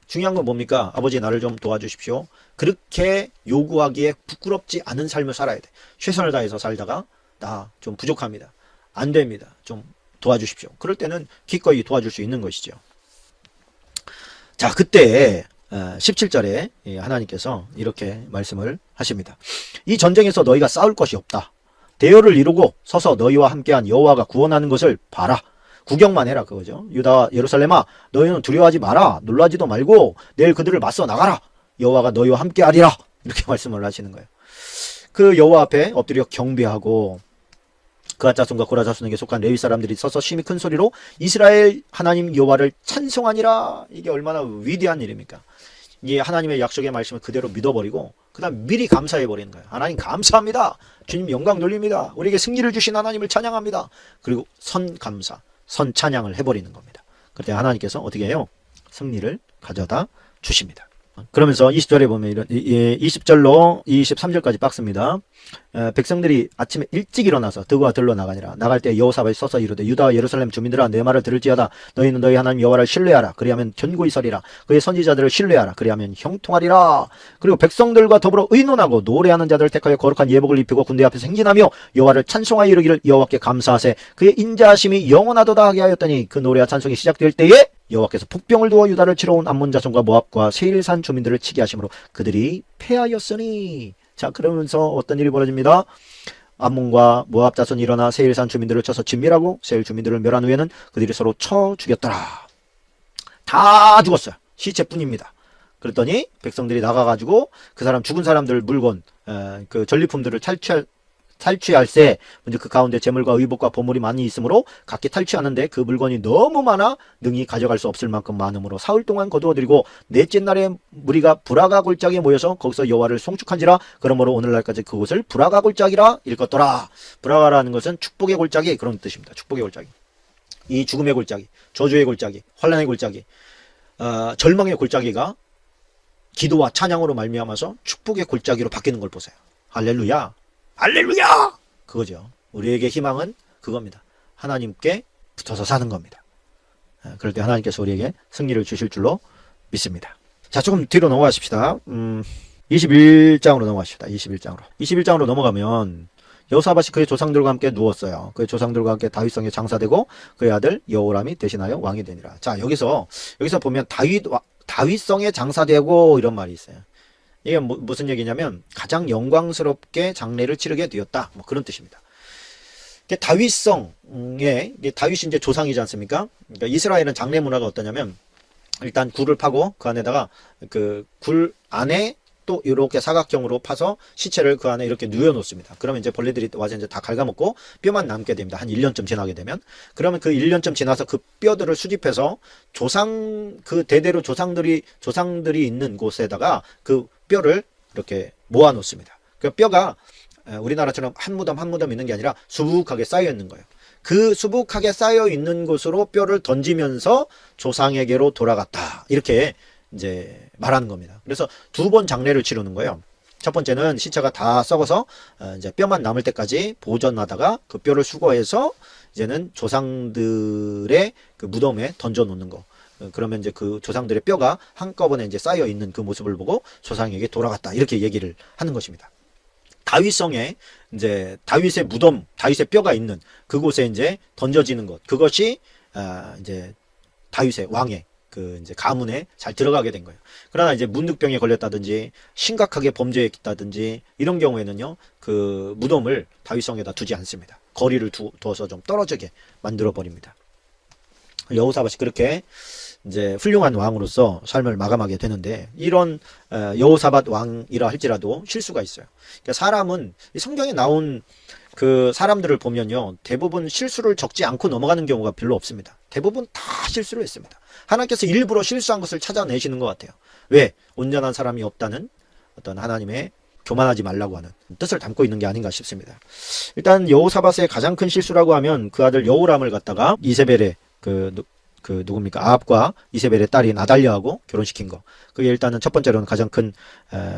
중요한 건 뭡니까? 아버지 나를 좀 도와주십시오. 그렇게 요구하기에 부끄럽지 않은 삶을 살아야 돼. 최선을 다해서 살다가 나 좀 부족합니다. 안 됩니다. 좀 도와주십시오. 그럴 때는 기꺼이 도와줄 수 있는 것이죠. 자, 그때 17절에 하나님께서 이렇게 말씀을 하십니다. 이 전쟁에서 너희가 싸울 것이 없다. 대열을 이루고 서서 너희와 함께한 여호와가 구원하는 것을 봐라. 구경만 해라 그거죠. 유다와 예루살렘아 너희는 두려워하지 마라. 놀라지도 말고 내일 그들을 맞서 나가라. 여호와가 너희와 함께하리라. 이렇게 말씀을 하시는 거예요. 그 여호와 앞에 엎드려 경배하고 그앗 자손과 고라 자손에게 속한 레위 사람들이 서서 심히 큰 소리로 이스라엘 하나님 여호와를 찬송하니라. 이게 얼마나 위대한 일입니까? 이게 하나님의 약속의 말씀을 그대로 믿어버리고 그 다음 미리 감사해버리는 거예요. 하나님 감사합니다. 주님 영광 돌립니다. 우리에게 승리를 주신 하나님을 찬양합니다. 그리고 선감사 선찬양을 해버리는 겁니다. 그때 하나님께서 어떻게 해요? 승리를 가져다 주십니다. 그러면서 20절에 보면 20절로 23절까지 박스입니다. 백성들이 아침에 일찍 일어나서 드고와 들러 나가니라. 나갈 때 여호사밧이 서서 이르되 유다와 예루살렘 주민들아 내 말을 들을지어다. 너희는 너희 하나님 여호와를 신뢰하라. 그리하면 견고히 서리라. 그의 선지자들을 신뢰하라. 그리하면 형통하리라. 그리고 백성들과 더불어 의논하고 노래하는 자들을 택하여 거룩한 예복을 입히고 군대 앞에서 행진하며 여호와를 찬송하여 이르기를 여호와께 감사하세. 그의 인자하심이 영원하도다 하게 하였더니 그 노래와 찬송이 시작될 때에 여호와께서 북병을 두어 유다를 치러 온 암몬 자손과 모압과 세일산 주민들을 치게 하심으로 그들이 패하였으니. 자, 그러면서 어떤 일이 벌어집니다. 암몬과 모압 자손이 일어나 세일산 주민들을 쳐서 진멸하고 세일 주민들을 멸한 후에는 그들이 서로 쳐 죽였더라. 다 죽었어요. 시체뿐입니다. 그랬더니 백성들이 나가가지고 그 사람 죽은 사람들 물건 그 전리품들을 탈취할세 먼저 그 가운데 재물과 의복과 보물이 많이 있으므로 각기 탈취하는데 그 물건이 너무 많아 능히 가져갈 수 없을 만큼 많으므로 사흘 동안 거두어들이고 넷째 날에 무리가 브라가 골짜기에 모여서 거기서 여호와를 송축한지라. 그러므로 오늘날까지 그곳을 브라가 골짜기라 일컫더라. 브라가라는 것은 축복의 골짜기 그런 뜻입니다. 축복의 골짜기. 이 죽음의 골짜기, 저주의 골짜기, 환난의 골짜기, 절망의 골짜기가 기도와 찬양으로 말미암아서 축복의 골짜기로 바뀌는 걸 보세요. 할렐루야. 할렐루야! 그거죠. 우리에게 희망은 그겁니다. 하나님께 붙어서 사는 겁니다. 그럴 때 하나님께서 우리에게 승리를 주실 줄로 믿습니다. 자, 조금 뒤로 넘어가십시다. 21장으로 넘어가십시다. 21장으로 넘어가면 여호사밧이 그의 조상들과 함께 누웠어요. 그의 조상들과 함께 다윗성에 장사되고 그의 아들 여호람이 대신하여 왕이 되니라. 자, 여기서 보면 다윗성에 장사되고 이런 말이 있어요. 이게 무슨 얘기냐면 가장 영광스럽게 장례를 치르게 되었다. 뭐 그런 뜻입니다. 다윗성에 다윗이 이제 조상이지 않습니까? 그러니까 이스라엘은 장례 문화가 어떠냐면 일단 굴을 파고 그 안에다가 그 굴 안에 또 이렇게 사각형으로 파서 시체를 그 안에 이렇게 누워 놓습니다. 그러면 이제 벌레들이 와서 이제 다 갉아먹고 뼈만 남게 됩니다. 한 1년쯤 지나게 되면. 그러면 그 1년쯤 지나서 그 뼈들을 수집해서 그 대대로 조상들이 있는 곳에다가 그 뼈를 이렇게 모아 놓습니다. 그 뼈가 우리나라처럼 한 무덤 있는 게 아니라 수북하게 쌓여 있는 거예요. 그 수북하게 쌓여 있는 곳으로 뼈를 던지면서 조상에게로 돌아갔다. 이렇게 이제 말하는 겁니다. 그래서 2번 장례를 치르는 거예요. 첫 번째는 시체가 다 썩어서 이제 뼈만 남을 때까지 보존하다가 그 뼈를 수거해서 이제는 조상들의 그 무덤에 던져 놓는 거. 그러면 이제 그 조상들의 뼈가 한꺼번에 이제 쌓여 있는 그 모습을 보고 조상에게 돌아갔다. 이렇게 얘기를 하는 것입니다. 다윗성에 이제 다윗의 무덤, 다윗의 뼈가 있는 그곳에 이제 던져지는 것. 그것이 이제 다윗의 왕의 그 이제 가문에 잘 들어가게 된 거예요. 그러나 이제 문득병에 걸렸다든지 심각하게 범죄했다든지 이런 경우에는요, 그 무덤을 다윗성에다 두지 않습니다. 거리를 두어서 좀 떨어지게 만들어 버립니다. 여호사밧이 그렇게 이제 훌륭한 왕으로서 삶을 마감하게 되는데, 이런 여호사밧 왕이라 할지라도 실수가 있어요. 그러니까 사람은 성경에 나온 그 사람들을 보면요, 대부분 실수를 적지 않고 넘어가는 경우가 별로 없습니다. 대부분 다 실수를 했습니다. 하나님께서 일부러 실수한 것을 찾아내시는 것 같아요. 왜? 온전한 사람이 없다는 어떤 하나님의 교만하지 말라고 하는 뜻을 담고 있는 게 아닌가 싶습니다. 일단 여호사밧의 가장 큰 실수라고 하면 그 아들 여호람을 갖다가 이세벨의 누굽니까? 아합과 이세벨의 딸인 아달랴하고 결혼시킨 거. 그게 일단은 첫 번째로는 가장 큰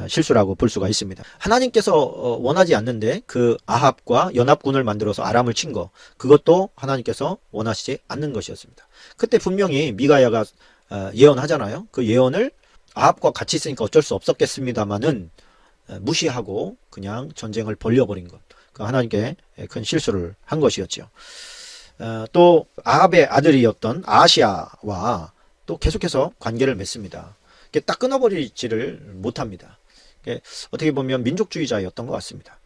실수라고 볼 수가 있습니다. 하나님께서 원하지 않는데 그 아합과 연합군을 만들어서 아람을 친 거. 그것도 하나님께서 원하시지 않는 것이었습니다. 그때 분명히 미가야가 예언하잖아요. 그 예언을 아합과 같이 있으니까 어쩔 수 없었겠습니다만은 무시하고 그냥 전쟁을 벌려버린 것. 그 하나님께 큰 실수를 한 것이었죠. 또 아합의 아들이었던 아하시야와 또 계속해서 관계를 맺습니다. 딱 끊어버리지를 못합니다. 어떻게 보면 민족주의자였던 것 같습니다.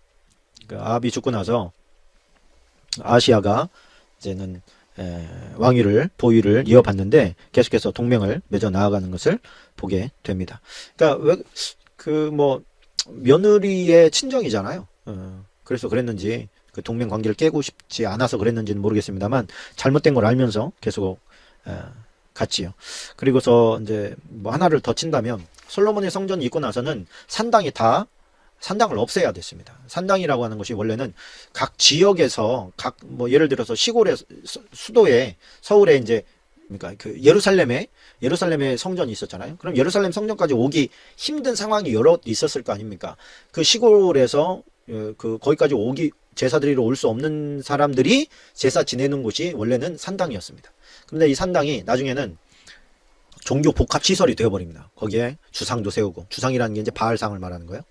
아합이 죽고 나서 아하시야가 이제는 왕위를 보위를 이어받는데 계속해서 동맹을 맺어 나아가는 것을 보게 됩니다. 그러니까 며느리의 친정이잖아요. 그래서 그랬는지 그 동맹 관계를 깨고 싶지 않아서 그랬는지는 모르겠습니다만 잘못된 걸 알면서 계속 갔지요. 그리고서 이제 뭐 하나를 더 친다면 솔로몬의 성전이 있고 나서는 산당을 없애야 됐습니다. 산당이라고 하는 것이 원래는 각 지역에서 예를 들어서 시골의 수도에 서울에 이제 그러니까 그 예루살렘에 성전이 있었잖아요. 그럼 예루살렘 성전까지 오기 힘든 상황이 여러 있었을 거 아닙니까? 그 시골에서 거기까지 제사드리러 올 수 없는 사람들이 제사 지내는 곳이 원래는 산당이었습니다. 그런데 이 산당이 나중에는 종교 복합 시설이 되어버립니다. 거기에 주상도 세우고, 주상이라는 게 이제 바알상을 말하는 거예요.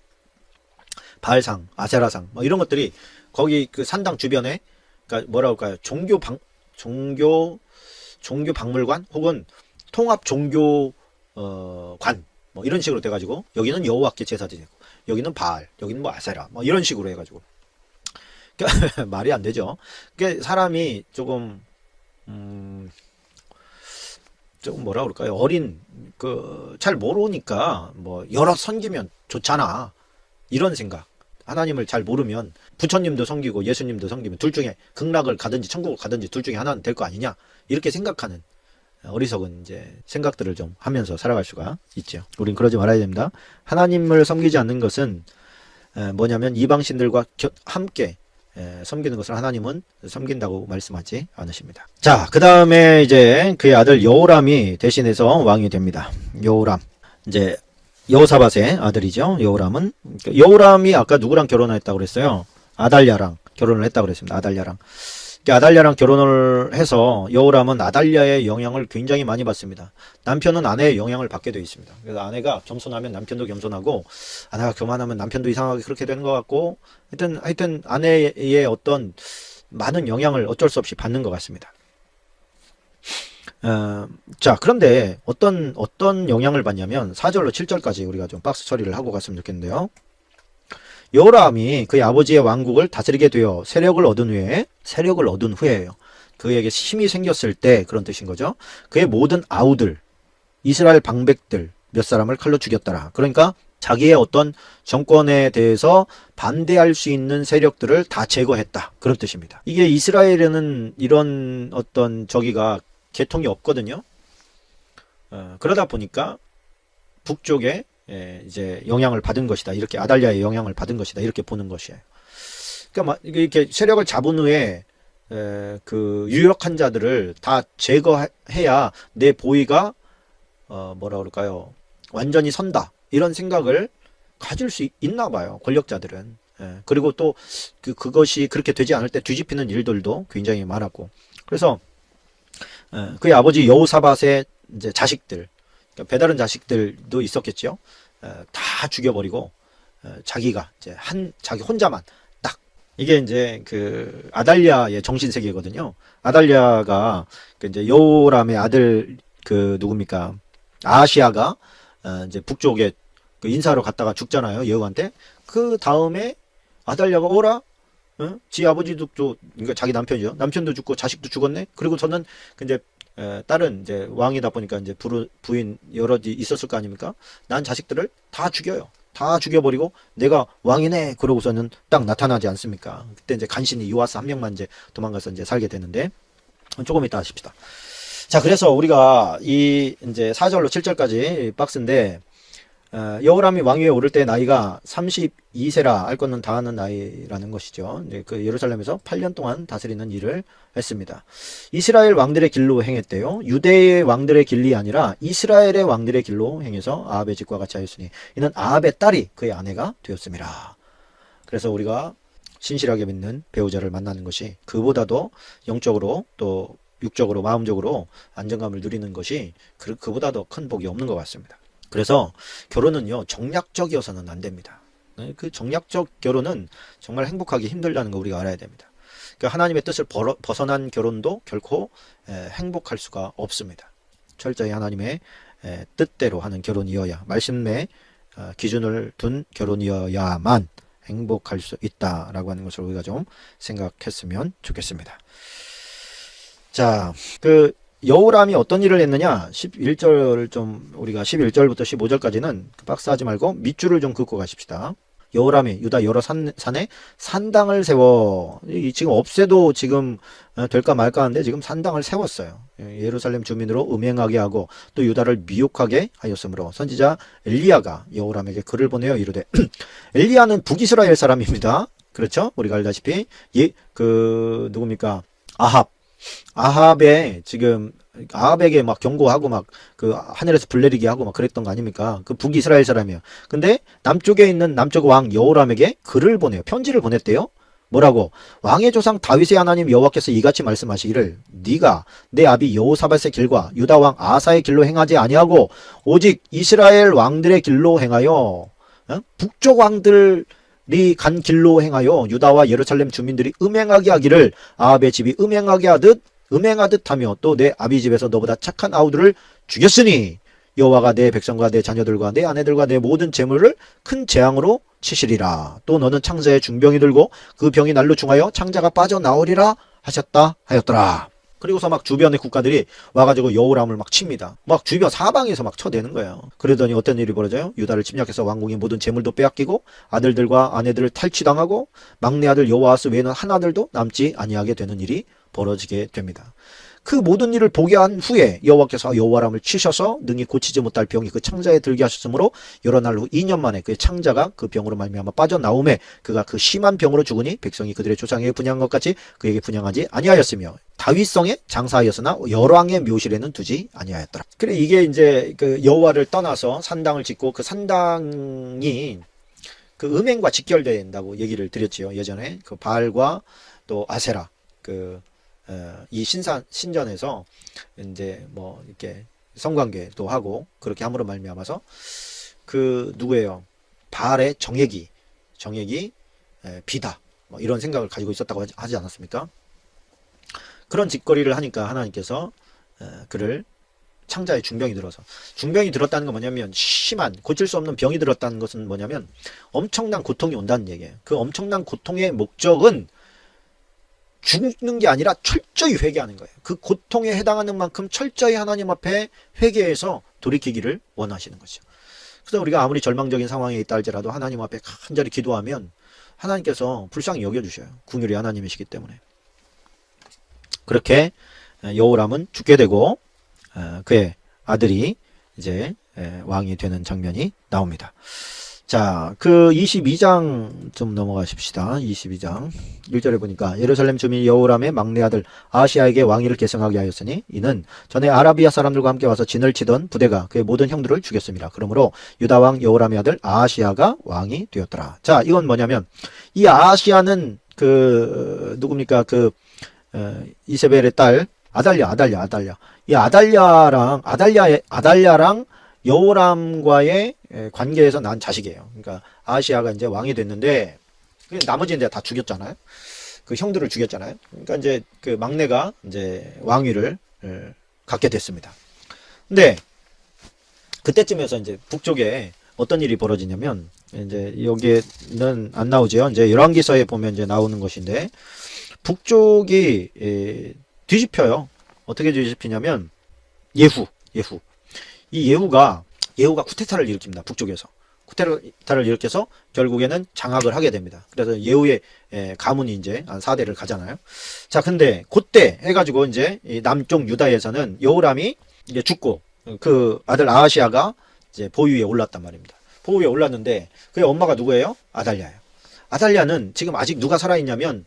바알상, 아세라상, 이런 것들이 거기 그 산당 주변에, 그러니까 뭐라 할까요? 종교 박물관 혹은 통합 종교 관 이런 식으로 돼가지고 여기는 여호와께 제사 지내고 여기는 바알, 여기는 뭐 아세라 이런 식으로 해가지고 말이 안 되죠. 그러니까 사람이 조금 뭐라 그럴까요? 잘 모르니까 여러 섬기면 좋잖아 이런 생각. 하나님을 잘 모르면 부처님도 섬기고 예수님도 섬기면 둘 중에 극락을 가든지 천국을 가든지 둘 중에 하나는 될 거 아니냐 이렇게 생각하는 어리석은 이제 생각들을 좀 하면서 살아갈 수가 있죠. 우린 그러지 말아야 됩니다. 하나님을 섬기지 않는 것은 뭐냐면 이방신들과 함께 섬기는 것을 하나님은 섬긴다고 말씀하지 않으십니다. 자, 그 다음에 이제 그의 아들 여호람이 대신해서 왕이 됩니다. 여호람 이제 여호사밧의 아들이죠. 여호람이 아까 누구랑 결혼했다고 그랬어요? 아달랴랑 결혼을 했다고 그랬습니다. 아달랴랑 결혼을 해서 여호람은 아달랴의 영향을 굉장히 많이 받습니다. 남편은 아내의 영향을 받게 되어 있습니다. 그래서 아내가 겸손하면 남편도 겸손하고, 아내가 교만하면 남편도 이상하게 그렇게 되는 것 같고, 하여튼 아내의 어떤 많은 영향을 어쩔 수 없이 받는 것 같습니다. 자, 그런데 어떤 영향을 받냐면 4절로 7절까지 우리가 좀 박스 처리를 하고 갔으면 좋겠는데요. 여호람이 그의 아버지의 왕국을 다스리게 되어 세력을 얻은 후에예요. 그에게 힘이 생겼을 때 그런 뜻인 거죠. 그의 모든 아우들, 이스라엘 방백들 몇 사람을 칼로 죽였더라. 그러니까 자기의 어떤 정권에 대해서 반대할 수 있는 세력들을 다 제거했다. 그런 뜻입니다. 이게 이스라엘에는 이런 어떤 저기가 계통이 없거든요. 그러다 보니까 북쪽에 이제 영향을 받은 것이다. 이렇게 아달랴의 영향을 받은 것이다. 이렇게 보는 것이에요. 그러니까 이렇게 세력을 잡은 후에 그 유력한 자들을 다 제거해야 내 보위가 뭐라 그럴까요? 완전히 선다. 이런 생각을 가질 수 있나 봐요. 권력자들은. 그리고 또 그것이 그렇게 되지 않을 때 뒤집히는 일들도 굉장히 많았고. 그래서 그의 아버지 여호사밧의 이제 자식들, 그러니까 배다른 자식들도 있었겠죠. 다 죽여버리고 자기가 이제 자기 혼자만 딱, 이게 이제 그 아달랴의 정신 세계거든요. 아달랴가 그 이제 여호람의 아들 그 누굽니까? 아하시아가 이제 북쪽에 그 인사하러 갔다가 죽잖아요. 여호한테. 그 다음에 아달랴가 오라. 지 아버지도 그러니까 자기 남편이죠. 남편도 죽고 자식도 죽었네. 그리고 저는 이제 딸은 이제 왕이다 보니까 이제 부인 여럿이 있었을 거 아닙니까? 난 자식들을 다 죽여요. 다 죽여버리고 내가 왕이네. 그러고서는 딱 나타나지 않습니까? 그때 이제 간신히 요아스 한 명만 이제 도망가서 이제 살게 되는데, 조금 이따 하십시다. 자, 그래서 우리가 이 이제 4절로 7절까지 박스인데, 여호람이 왕위에 오를 때 나이가 32세라 알 것은 다 아는 나이라는 것이죠. 이제 그 예루살렘에서 8년 동안 다스리는 일을 했습니다. 이스라엘 왕들의 길로 행했대요. 유대의 왕들의 길이 아니라 이스라엘의 왕들의 길로 행해서 아합의 집과 같이 하였으니 이는 아합의 딸이 그의 아내가 되었습니다. 그래서 우리가 신실하게 믿는 배우자를 만나는 것이 그보다도 영적으로 또 육적으로 마음적으로 안정감을 누리는 것이 그보다도 큰 복이 없는 것 같습니다. 그래서 결혼은요, 정략적이어서는 안 됩니다. 그 정략적 결혼은 정말 행복하기 힘들다는 거 우리가 알아야 됩니다. 그러니까 하나님의 뜻을 벗어난 결혼도 결코 행복할 수가 없습니다. 철저히 하나님의 뜻대로 하는 결혼이어야, 말씀의 기준을 둔 결혼이어야만 행복할 수 있다라고 하는 것을 우리가 좀 생각했으면 좋겠습니다. 자, 여호람이 어떤 일을 했느냐? 11절을 좀 우리가 11절부터 15절까지는 박스 하지 말고 밑줄을 좀 긋고 가십시다. 여호람이 유다 여러 산에 산당을 세워, 지금 없애도 지금 될까 말까 하는데 지금 산당을 세웠어요. 예루살렘 주민으로 음행하게 하고 또 유다를 미혹하게 하였으므로 선지자 엘리야가 여호람에게 글을 보내어 이르되 엘리야는 북이스라엘 사람입니다. 그렇죠? 우리가 알다시피 누굽니까? 아합에게 막 경고하고 막 그 하늘에서 불 내리게 하고 막 그랬던 거 아닙니까? 그 북이스라엘 사람이에요. 근데 남쪽에 있는 남쪽 왕 여호람에게 글을 보내요. 편지를 보냈대요. 뭐라고? 왕의 조상 다윗의 하나님 여호와께서 이같이 말씀하시기를 네가 내 아비 여호사밧의 길과 유다 왕 아사의 길로 행하지 아니하고 오직 이스라엘 왕들의 길로 행하여, 북쪽 왕들이 간 길로 행하여 유다와 예루살렘 주민들이 음행하게 하기를 아합의 집이 음행하듯 하며 또 내 아비 집에서 너보다 착한 아우들을 죽였으니 여호와가 내 백성과 내 자녀들과 내 아내들과 내 모든 재물을 큰 재앙으로 치시리라. 또 너는 창자에 중병이 들고 그 병이 날로 중하여 창자가 빠져나오리라 하셨다 하였더라. 그리고서 막 주변의 국가들이 와가지고 여호람을 막 칩니다. 막 주변 사방에서 막 쳐대는 거예요. 그러더니 어떤 일이 벌어져요? 유다를 침략해서 왕궁의 모든 재물도 빼앗기고 아들들과 아내들을 탈취당하고 막내 아들 여호아스 외에는 한 아들도 남지 아니하게 되는 일이 벌어지게 됩니다. 그 모든 일을 보게 한 후에 여호와께서 여호와람을 치셔서 능히 고치지 못할 병이 그 창자에 들게 하셨으므로 여러 날 후 2년 만에 그 창자가 그 병으로 말미암아 빠져나오매 그가 그 심한 병으로 죽으니 백성이 그들의 조상에게 분양한 것 같이 그에게 분양하지 아니하였으며 다윗성의 장사하였으나 열왕의 묘실에는 두지 아니하였더라. 그래 이게 이제 그 여호와를 떠나서 산당을 짓고 그 산당이 그 음행과 직결된다고 얘기를 드렸지요. 예전에 그 바알과 또 아세라 이 신전에서 이제 뭐 이렇게 성관계도 하고 그렇게 함으로 말미암아서 그 누구예요? 바알의 정액이 비다 뭐 이런 생각을 가지고 있었다고 하지 않았습니까? 그런 짓거리를 하니까 하나님께서 그를 창자에 중병이 들었다는 건 뭐냐면 심한 고칠 수 없는 병이 들었다는 것은 뭐냐면 엄청난 고통이 온다는 얘기예요. 그 엄청난 고통의 목적은 죽는 게 아니라 철저히 회개하는 거예요. 그 고통에 해당하는 만큼 철저히 하나님 앞에 회개해서 돌이키기를 원하시는 거죠. 그래서 우리가 아무리 절망적인 상황에 있다 할지라도 하나님 앞에 간절히 기도하면 하나님께서 불쌍히 여겨주셔요. 긍휼이 하나님이시기 때문에. 그렇게 여호람은 죽게 되고 그의 아들이 이제 왕이 되는 장면이 나옵니다. 자, 그 22장 좀 넘어가십시다. 22장 1절에 보니까 예루살렘 주민 여호람의 막내 아들 아하시야에게 왕위를 계승하게 하였으니 이는 전에 아라비아 사람들과 함께 와서 진을 치던 부대가 그의 모든 형들을 죽였습니다. 그러므로 유다 왕 여호람의 아들 아하시야가 왕이 되었더라. 자, 이건 뭐냐면 이 아하시야는 그 누굽니까? 그 이세벨의 딸 아달랴. 이 아달랴랑 여호람과의 관계에서 난 자식이에요. 그러니까 아하시야가 이제 왕이 됐는데 나머지는 이제 다 죽였잖아요. 그 형들을 죽였잖아요. 그러니까 이제 그 막내가 이제 왕위를 갖게 됐습니다. 근데 그때쯤에서 이제 북쪽에 어떤 일이 벌어지냐면 이제 여기에는 안 나오죠. 이제 열왕기서에 보면 이제 나오는 것인데 북쪽이 뒤집혀요. 어떻게 뒤집히냐면 예후. 이 예후가 쿠데타를 일으킵니다. 북쪽에서. 쿠데타를 일으켜서 결국에는 장악을 하게 됩니다. 그래서 예후의 가문이 이제 한 4대를 가잖아요. 자, 근데 그때 해가지고 이제 남쪽 유다에서는 여호람이 이제 죽고 그 아들 아하시야가 이제 보위에 올랐단 말입니다. 보위에 올랐는데 그의 엄마가 누구예요? 아달랴예요. 아달랴는 지금 아직 누가 살아있냐면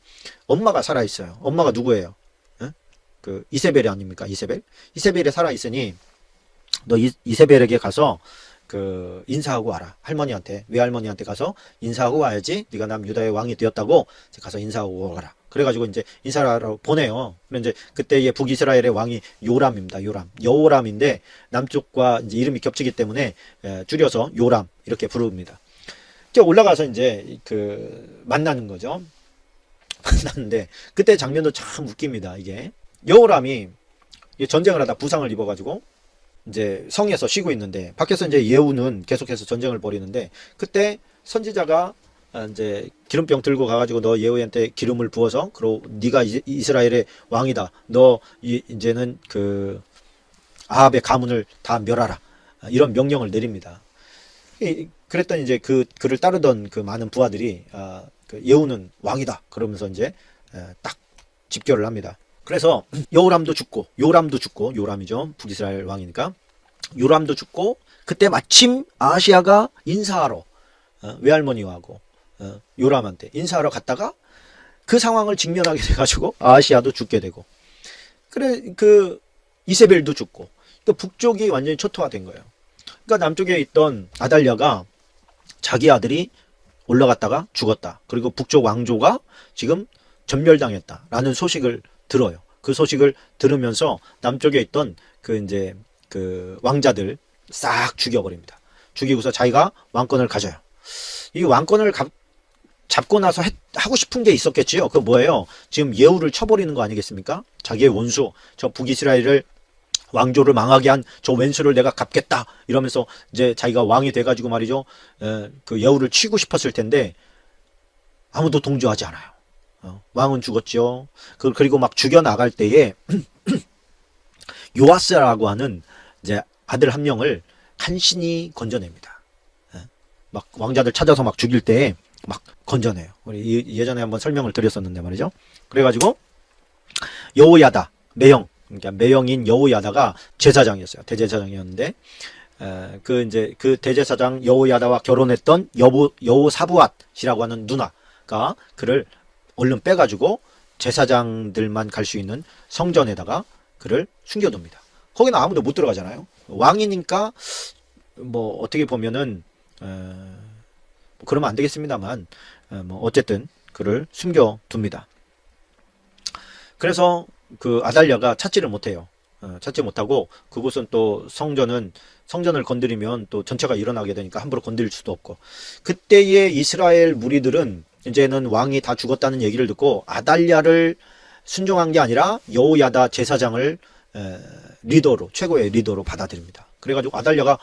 엄마가 살아있어요. 엄마가 누구예요? 그 이세벨이 아닙니까? 이세벨이 살아있으니 너 이세벨에게 가서 그 인사하고 와라. 할머니한테, 외할머니한테 가서 인사하고 와야지. 네가 남 유다의 왕이 되었다고 가서 인사하고 와라. 그래가지고 이제 인사를 하러 보내요. 그런데 이제 그때의 북이스라엘의 왕이 요람입니다. 여호람인데 남쪽과 이제 이름이 겹치기 때문에 줄여서 요람 이렇게 부릅니다. 이제 올라가서 이제 그 만나는 거죠. 만났는데 그때 장면도 참 웃깁니다. 이게 여호람이 전쟁을 하다 부상을 입어가지고 이제 성에서 쉬고 있는데 밖에서 이제 예후는 계속해서 전쟁을 벌이는데 그때 선지자가 이제 기름병 들고 가가지고 너 예후한테 기름을 부어서 그리고 네가 이스라엘의 왕이다. 너 이제는 그 아합의 가문을 다 멸하라. 이런 명령을 내립니다. 그랬더니 이제 그를 따르던 그 많은 부하들이 그 예후는 왕이다. 그러면서 이제 딱 집결을 합니다. 그래서 요람도 죽고 요람이죠. 북이스라엘 왕이니까 요람도 죽고 그때 마침 아하시야가 인사하러 외할머니하고 요람한테 인사하러 갔다가 그 상황을 직면하게 돼가지고 아하시야도 죽게 되고 그래 그 이세벨도 죽고 또 북쪽이 완전히 초토화된 거예요. 그러니까 남쪽에 있던 아달랴가 자기 아들이 올라갔다가 죽었다. 그리고 북쪽 왕조가 지금 전멸당했다라는 소식을 들어요. 그 소식을 들으면서 남쪽에 있던 그 이제 그 왕자들 싹 죽여버립니다. 죽이고서 자기가 왕권을 가져요. 이 왕권을 잡고 나서 하고 싶은 게 있었겠지요. 그 뭐예요? 지금 예후를 쳐버리는 거 아니겠습니까? 자기의 원수, 저 북이스라엘을 왕조를 망하게 한 저 왼수를 내가 갚겠다 이러면서 이제 자기가 왕이 돼가지고 말이죠. 그 예후를 치고 싶었을 텐데 아무도 동조하지 않아요. 왕은 죽었죠. 그리고 막 죽여나갈 때에 요아스라고 하는 이제 아들 한 명을 간신히 건져냅니다. 막 왕자들 찾아서 막 죽일 때 막 건져내요. 우리 예전에 한번 설명을 드렸었는데 말이죠. 그래가지고 여호야다 매형, 그러니까 매형인 여호야다가 제사장이었어요. 대제사장이었는데 이제 그 대제사장 여호야다와 결혼했던 여호사부앗이라고 하는 누나가 그를 얼른 빼가지고 제사장들만 갈 수 있는 성전에다가 그를 숨겨둡니다. 거기는 아무도 못 들어가잖아요. 왕이니까 뭐 어떻게 보면은 그러면 안 되겠습니다만 뭐 어쨌든 그를 숨겨둡니다. 그래서 그 아달랴가 찾지를 못해요. 찾지 못하고 그곳은 또 성전을 건드리면 또 전체가 일어나게 되니까 함부로 건드릴 수도 없고, 그때의 이스라엘 무리들은 이제는 왕이 다 죽었다는 얘기를 듣고 아달랴를 순종한 게 아니라 여호야다 제사장을 리더로, 최고의 리더로 받아들입니다. 그래가지고 아달랴가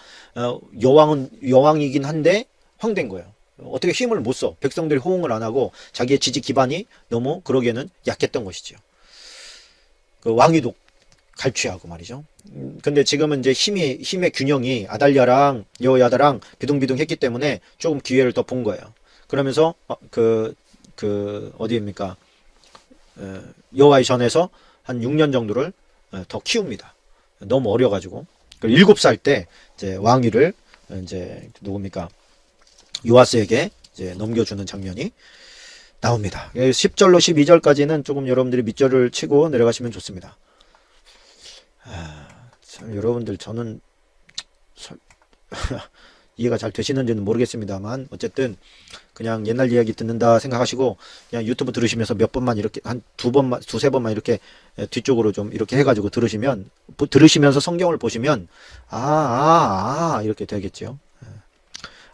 여왕이긴 한데 황된 거예요. 어떻게 힘을 못 써. 백성들이 호응을 안 하고 자기의 지지 기반이 너무 그러기에는 약했던 것이죠. 그 왕위도 갈취하고 말이죠. 근데 지금은 이제 힘의 균형이 아달랴랑 여호야다랑 비둥비둥했기 때문에 조금 기회를 더 본 거예요. 그러면서 어디입니까? 여호와의 전에서 한 6년 정도를 더 키웁니다. 너무 어려가지고 7살 때 이제 왕위를 이제 누굽니까? 요아스에게 이제 넘겨주는 장면이 나옵니다. 10절로 12절까지는 조금 여러분들이 밑절을 치고 내려가시면 좋습니다. 참 여러분들 저는 이해가 잘 되시는지는 모르겠습니다만 어쨌든 그냥 옛날 이야기 듣는다 생각하시고 그냥 유튜브 들으시면서 몇 번만 이렇게 한 두세 번만 이렇게 뒤쪽으로 좀 이렇게 해가지고 들으시면서 성경을 보시면 이렇게 되겠죠.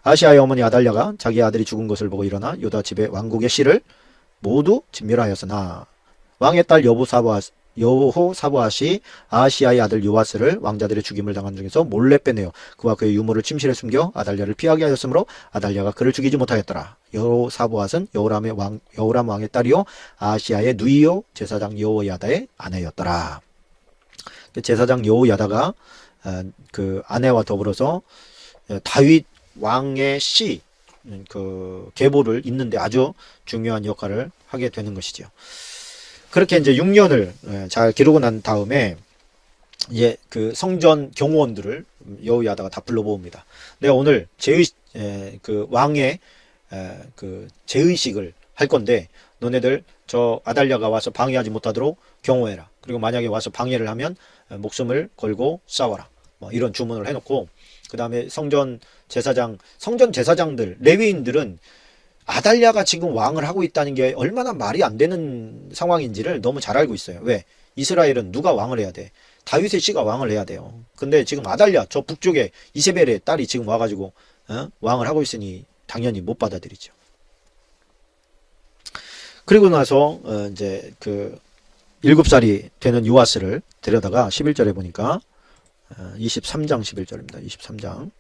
아시아의 어머니 아달랴가 자기 아들이 죽은 것을 보고 일어나 유다 집의 왕국의 씨를 모두 진멸하였으나 왕의 딸 여호사부앗이 아하시아의 아들 요아스를 왕자들의 죽임을 당한 중에서 몰래 빼내어 그와 그의 유물을 침실에 숨겨 아달랴를 피하게 하였으므로 아달랴가 그를 죽이지 못하였더라. 여호사부앗은 여호람 왕의 딸이요 아하시아의 누이요 제사장 여호야다의 아내였더라. 제사장 여호야다가 그 아내와 더불어서 다윗 왕의 시 그 계보를 잇는데 아주 중요한 역할을 하게 되는 것이죠. 그렇게 이제 6년을 잘 기르고 난 다음에 이제 그 성전 경호원들을 여호야다가 다 불러모읍니다. 내가 오늘 그 왕의 그 제의식을 할 건데 너네들 저 아달랴가 와서 방해하지 못하도록 경호해라. 그리고 만약에 와서 방해를 하면 목숨을 걸고 싸워라. 뭐 이런 주문을 해놓고 그 다음에 성전 제사장들, 레위인들은 아달랴가 지금 왕을 하고 있다는 게 얼마나 말이 안 되는 상황인지를 너무 잘 알고 있어요. 왜? 이스라엘은 누가 왕을 해야 돼? 다윗의 씨가 왕을 해야 돼요. 근데 지금 아달랴, 저 북쪽에 이세벨의 딸이 지금 와가지고 왕을 하고 있으니 당연히 못 받아들이죠. 그리고 나서 이제 그 7살이 되는 요아스를 데려다가 11절에 보니까 23장 11절입니다. 23장.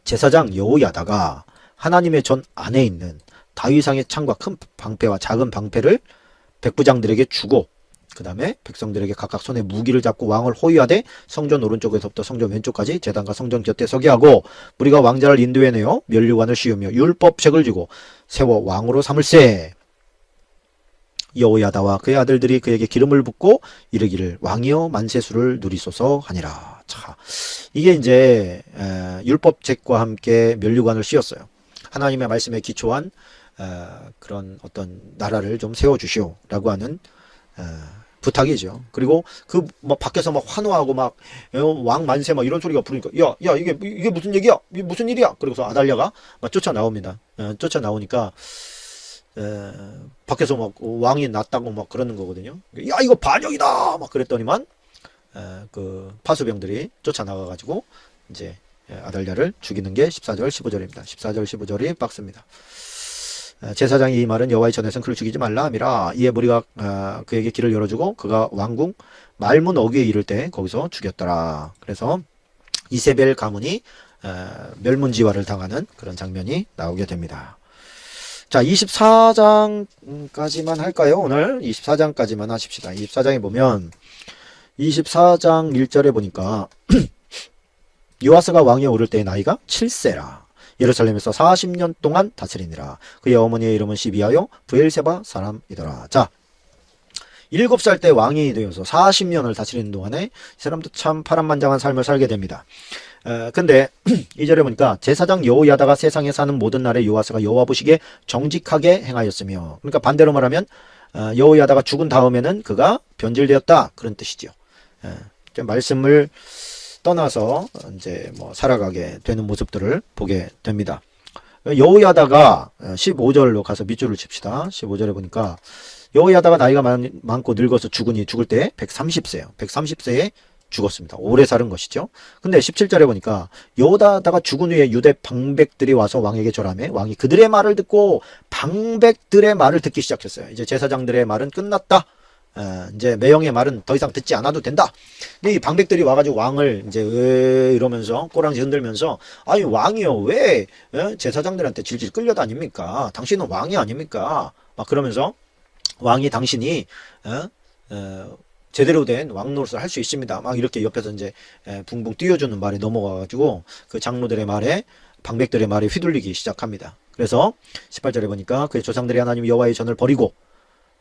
제사장 여호야다가 하나님의 전 안에 있는 다윗왕의 창과 큰 방패와 작은 방패를 백부장들에게 주고 그 다음에 백성들에게 각각 손에 무기를 잡고 왕을 호위하되 성전 오른쪽에서부터 성전 왼쪽까지 제단과 성전 곁에 서게 하고 우리가 왕자를 인도해내어 면류관을 씌우며 율법책을 주고 세워 왕으로 삼을세. 여호야다와 그의 아들들이 그에게 기름을 붓고 이르기를 왕이여 만세수를 누리소서 하니라. 자, 이게 이제 율법책과 함께 면류관을 씌웠어요. 하나님의 말씀에 기초한 그런 어떤 나라를 좀 세워주시오라고 하는 부탁이죠. 그리고 그 막 밖에서 막 환호하고 막 왕 만세 막 이런 소리가 부르니까 야 이게 무슨 얘기야? 이게 무슨 일이야? 그리고서 아달랴가 막 쫓아 나옵니다. 쫓아 나오니까 밖에서 막 왕이 났다고 막 그러는 거거든요. 야 이거 반역이다 막 그랬더니만 그 파수병들이 쫓아나가가지고 이제 아달랴를 죽이는 게 14절 15절입니다. 14절 15절이 빡습니다. 제사장이 이 말은 여호와의 전에서는 그를 죽이지 말라 함이라. 이에 무리가 그에게 길을 열어주고 그가 왕궁 말문 어귀에 이를 때 거기서 죽였더라. 그래서 이세벨 가문이 멸문지화를 당하는 그런 장면이 나오게 됩니다. 자, 24장까지만 할까요? 오늘 24장까지만 하십시다. 24장에 보면 24장 1절에 보니까 요아스가 왕위에 오를 때의 나이가 7세라. 예루살렘에서 40년 동안 다스리니라. 그의 어머니의 이름은 시비아요 브엘세바 사람이더라. 자, 7살 때 왕이 되어서 40년을 다스리는 동안에 이 사람도 참 파란만장한 삶을 살게 됩니다. 근데 2절에 보니까 제사장 여호야다가 세상에 사는 모든 날에 요아스가 여호와 보시기에 정직하게 행하였으며, 그러니까 반대로 말하면 여호야다가 죽은 다음에는 그가 변질되었다, 그런 뜻이죠. 말씀을 떠나서 이제 뭐 살아가게 되는 모습들을 보게 됩니다. 여호야다가 15절로 가서 밑줄을 칩시다. 15절에 보니까 여호야다가 나이가 많고 늙어서 죽을 때 130세예요. 130세에 죽었습니다. 오래 사는 것이죠. 근데 17절에 보니까 여호야다가 죽은 후에 유대 방백들이 와서 왕에게 절하며 왕이 그들의 말을 듣고 방백들의 말을 듣기 시작했어요. 이제 제사장들의 말은 끝났다. 이제 매형의 말은 더 이상 듣지 않아도 된다. 근데 이 방백들이 와가지고 왕을 이제 이러면서 꼬랑지 흔들면서, 아니 왕이요 왜 제사장들한테 질질 끌려다닙니까? 당신은 왕이 아닙니까? 막 그러면서 왕이 당신이 제대로 된 왕 노릇을 할 수 있습니다. 막 이렇게 옆에서 이제 붕붕 띄워주는 말에 넘어가가지고 그 장로들의 말에 방백들의 말에 휘둘리기 시작합니다. 그래서 18절에 보니까 그의 조상들이 하나님 여호와의 전을 버리고,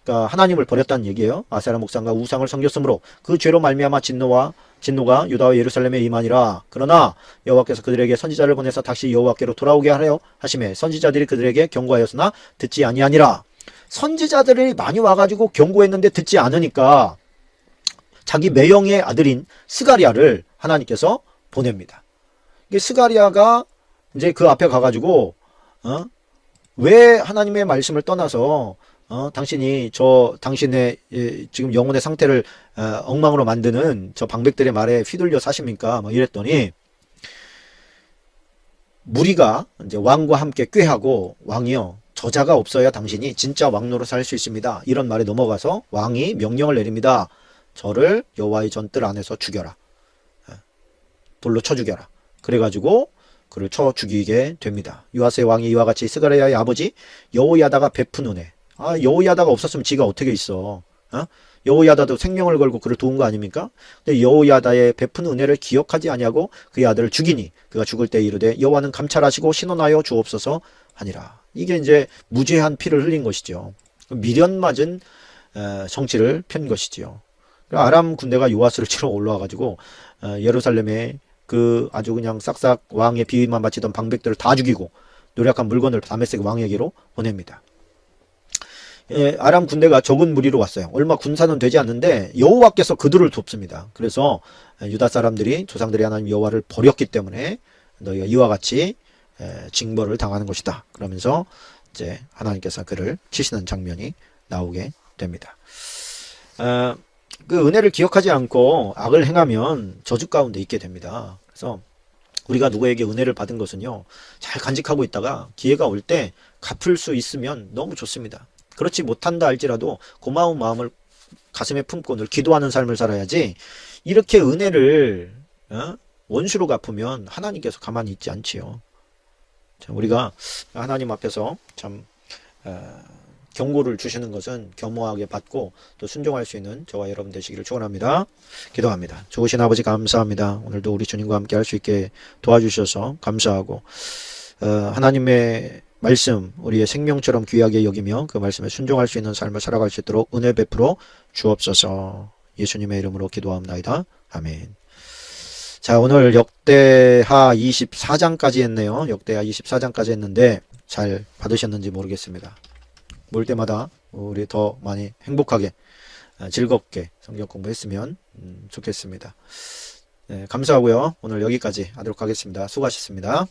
그러니까 하나님을 버렸다는 얘기예요. 아세라 목상과 우상을 섬겼으므로 그 죄로 말미암아 진노가 유다와 예루살렘에 임하니라. 그러나 여호와께서 그들에게 선지자를 보내서 다시 여호와께로 돌아오게 하려 하심에 선지자들이 그들에게 경고하였으나 듣지 아니하니라. 선지자들이 많이 와가지고 경고했는데 듣지 않으니까 자기 매형의 아들인 스가랴를 하나님께서 보냅니다. 이게 스가랴가 이제 그 앞에 가가지고 왜 하나님의 말씀을 떠나서 당신이 당신의 지금 영혼의 상태를 엉망으로 만드는 저 방백들의 말에 휘둘려 사십니까? 뭐 이랬더니, 무리가 이제 왕과 함께 꾀하고, 왕이요 저자가 없어야 당신이 진짜 왕노릇을 할 수 있습니다. 이런 말에 넘어가서 왕이 명령을 내립니다. 저를 여호와의 전뜰 안에서 죽여라. 돌로 쳐 죽여라. 그래가지고 그를 쳐 죽이게 됩니다. 요아스의 왕이 이와 같이 스가랴의 아버지 여호야다가 베푼 은혜. 여호야다가 없었으면 지가 어떻게 있어? 여호야다도 생명을 걸고 그를 도운 거 아닙니까? 근데 여호야다의 베푼 은혜를 기억하지 아니하고 그의 아들을 죽이니 그가 죽을 때 이르되 여호와는 감찰하시고 신원하여 주옵소서 하니라. 이게 이제 무죄한 피를 흘린 것이죠. 미련 맞은 정치를 편 것이지요. 아람 군대가 요아스를 치러 올라와가지고 예루살렘에 그 아주 그냥 싹싹 왕의 비위만 바치던 방백들을 다 죽이고 노력한 물건을 다메섹 왕에게로 보냅니다. 아람 군대가 적은 무리로 왔어요. 얼마 군사는 되지 않는데 여호와께서 그들을 돕습니다. 그래서 유다 사람들이 조상들이 하나님 여호와를 버렸기 때문에 너희가 이와 같이 징벌을 당하는 것이다. 그러면서 이제 하나님께서 그를 치시는 장면이 나오게 됩니다. 그 은혜를 기억하지 않고 악을 행하면 저주 가운데 있게 됩니다. 그래서 우리가 누구에게 은혜를 받은 것은요, 잘 간직하고 있다가 기회가 올 때 갚을 수 있으면 너무 좋습니다. 그렇지 못한다 할지라도 고마운 마음을 가슴에 품고 늘 기도하는 삶을 살아야지, 이렇게 은혜를 원수로 갚으면 하나님께서 가만히 있지 않지요. 참 우리가 하나님 앞에서 참 경고를 주시는 것은 겸허하게 받고 또 순종할 수 있는 저와 여러분 되시기를 축원합니다. 기도합니다. 좋으신 아버지 감사합니다. 오늘도 우리 주님과 함께 할 수 있게 도와주셔서 감사하고, 하나님의 말씀 우리의 생명처럼 귀하게 여기며 그 말씀에 순종할 수 있는 삶을 살아갈 수 있도록 은혜 베풀어 주옵소서. 예수님의 이름으로 기도합나이다. 아멘. 자, 오늘 역대하 24장까지 했네요. 역대하 24장까지 했는데 잘 받으셨는지 모르겠습니다. 볼 때마다 우리 더 많이 행복하게 즐겁게 성경 공부했으면 좋겠습니다. 네, 감사하고요. 오늘 여기까지 하도록 하겠습니다. 수고하셨습니다.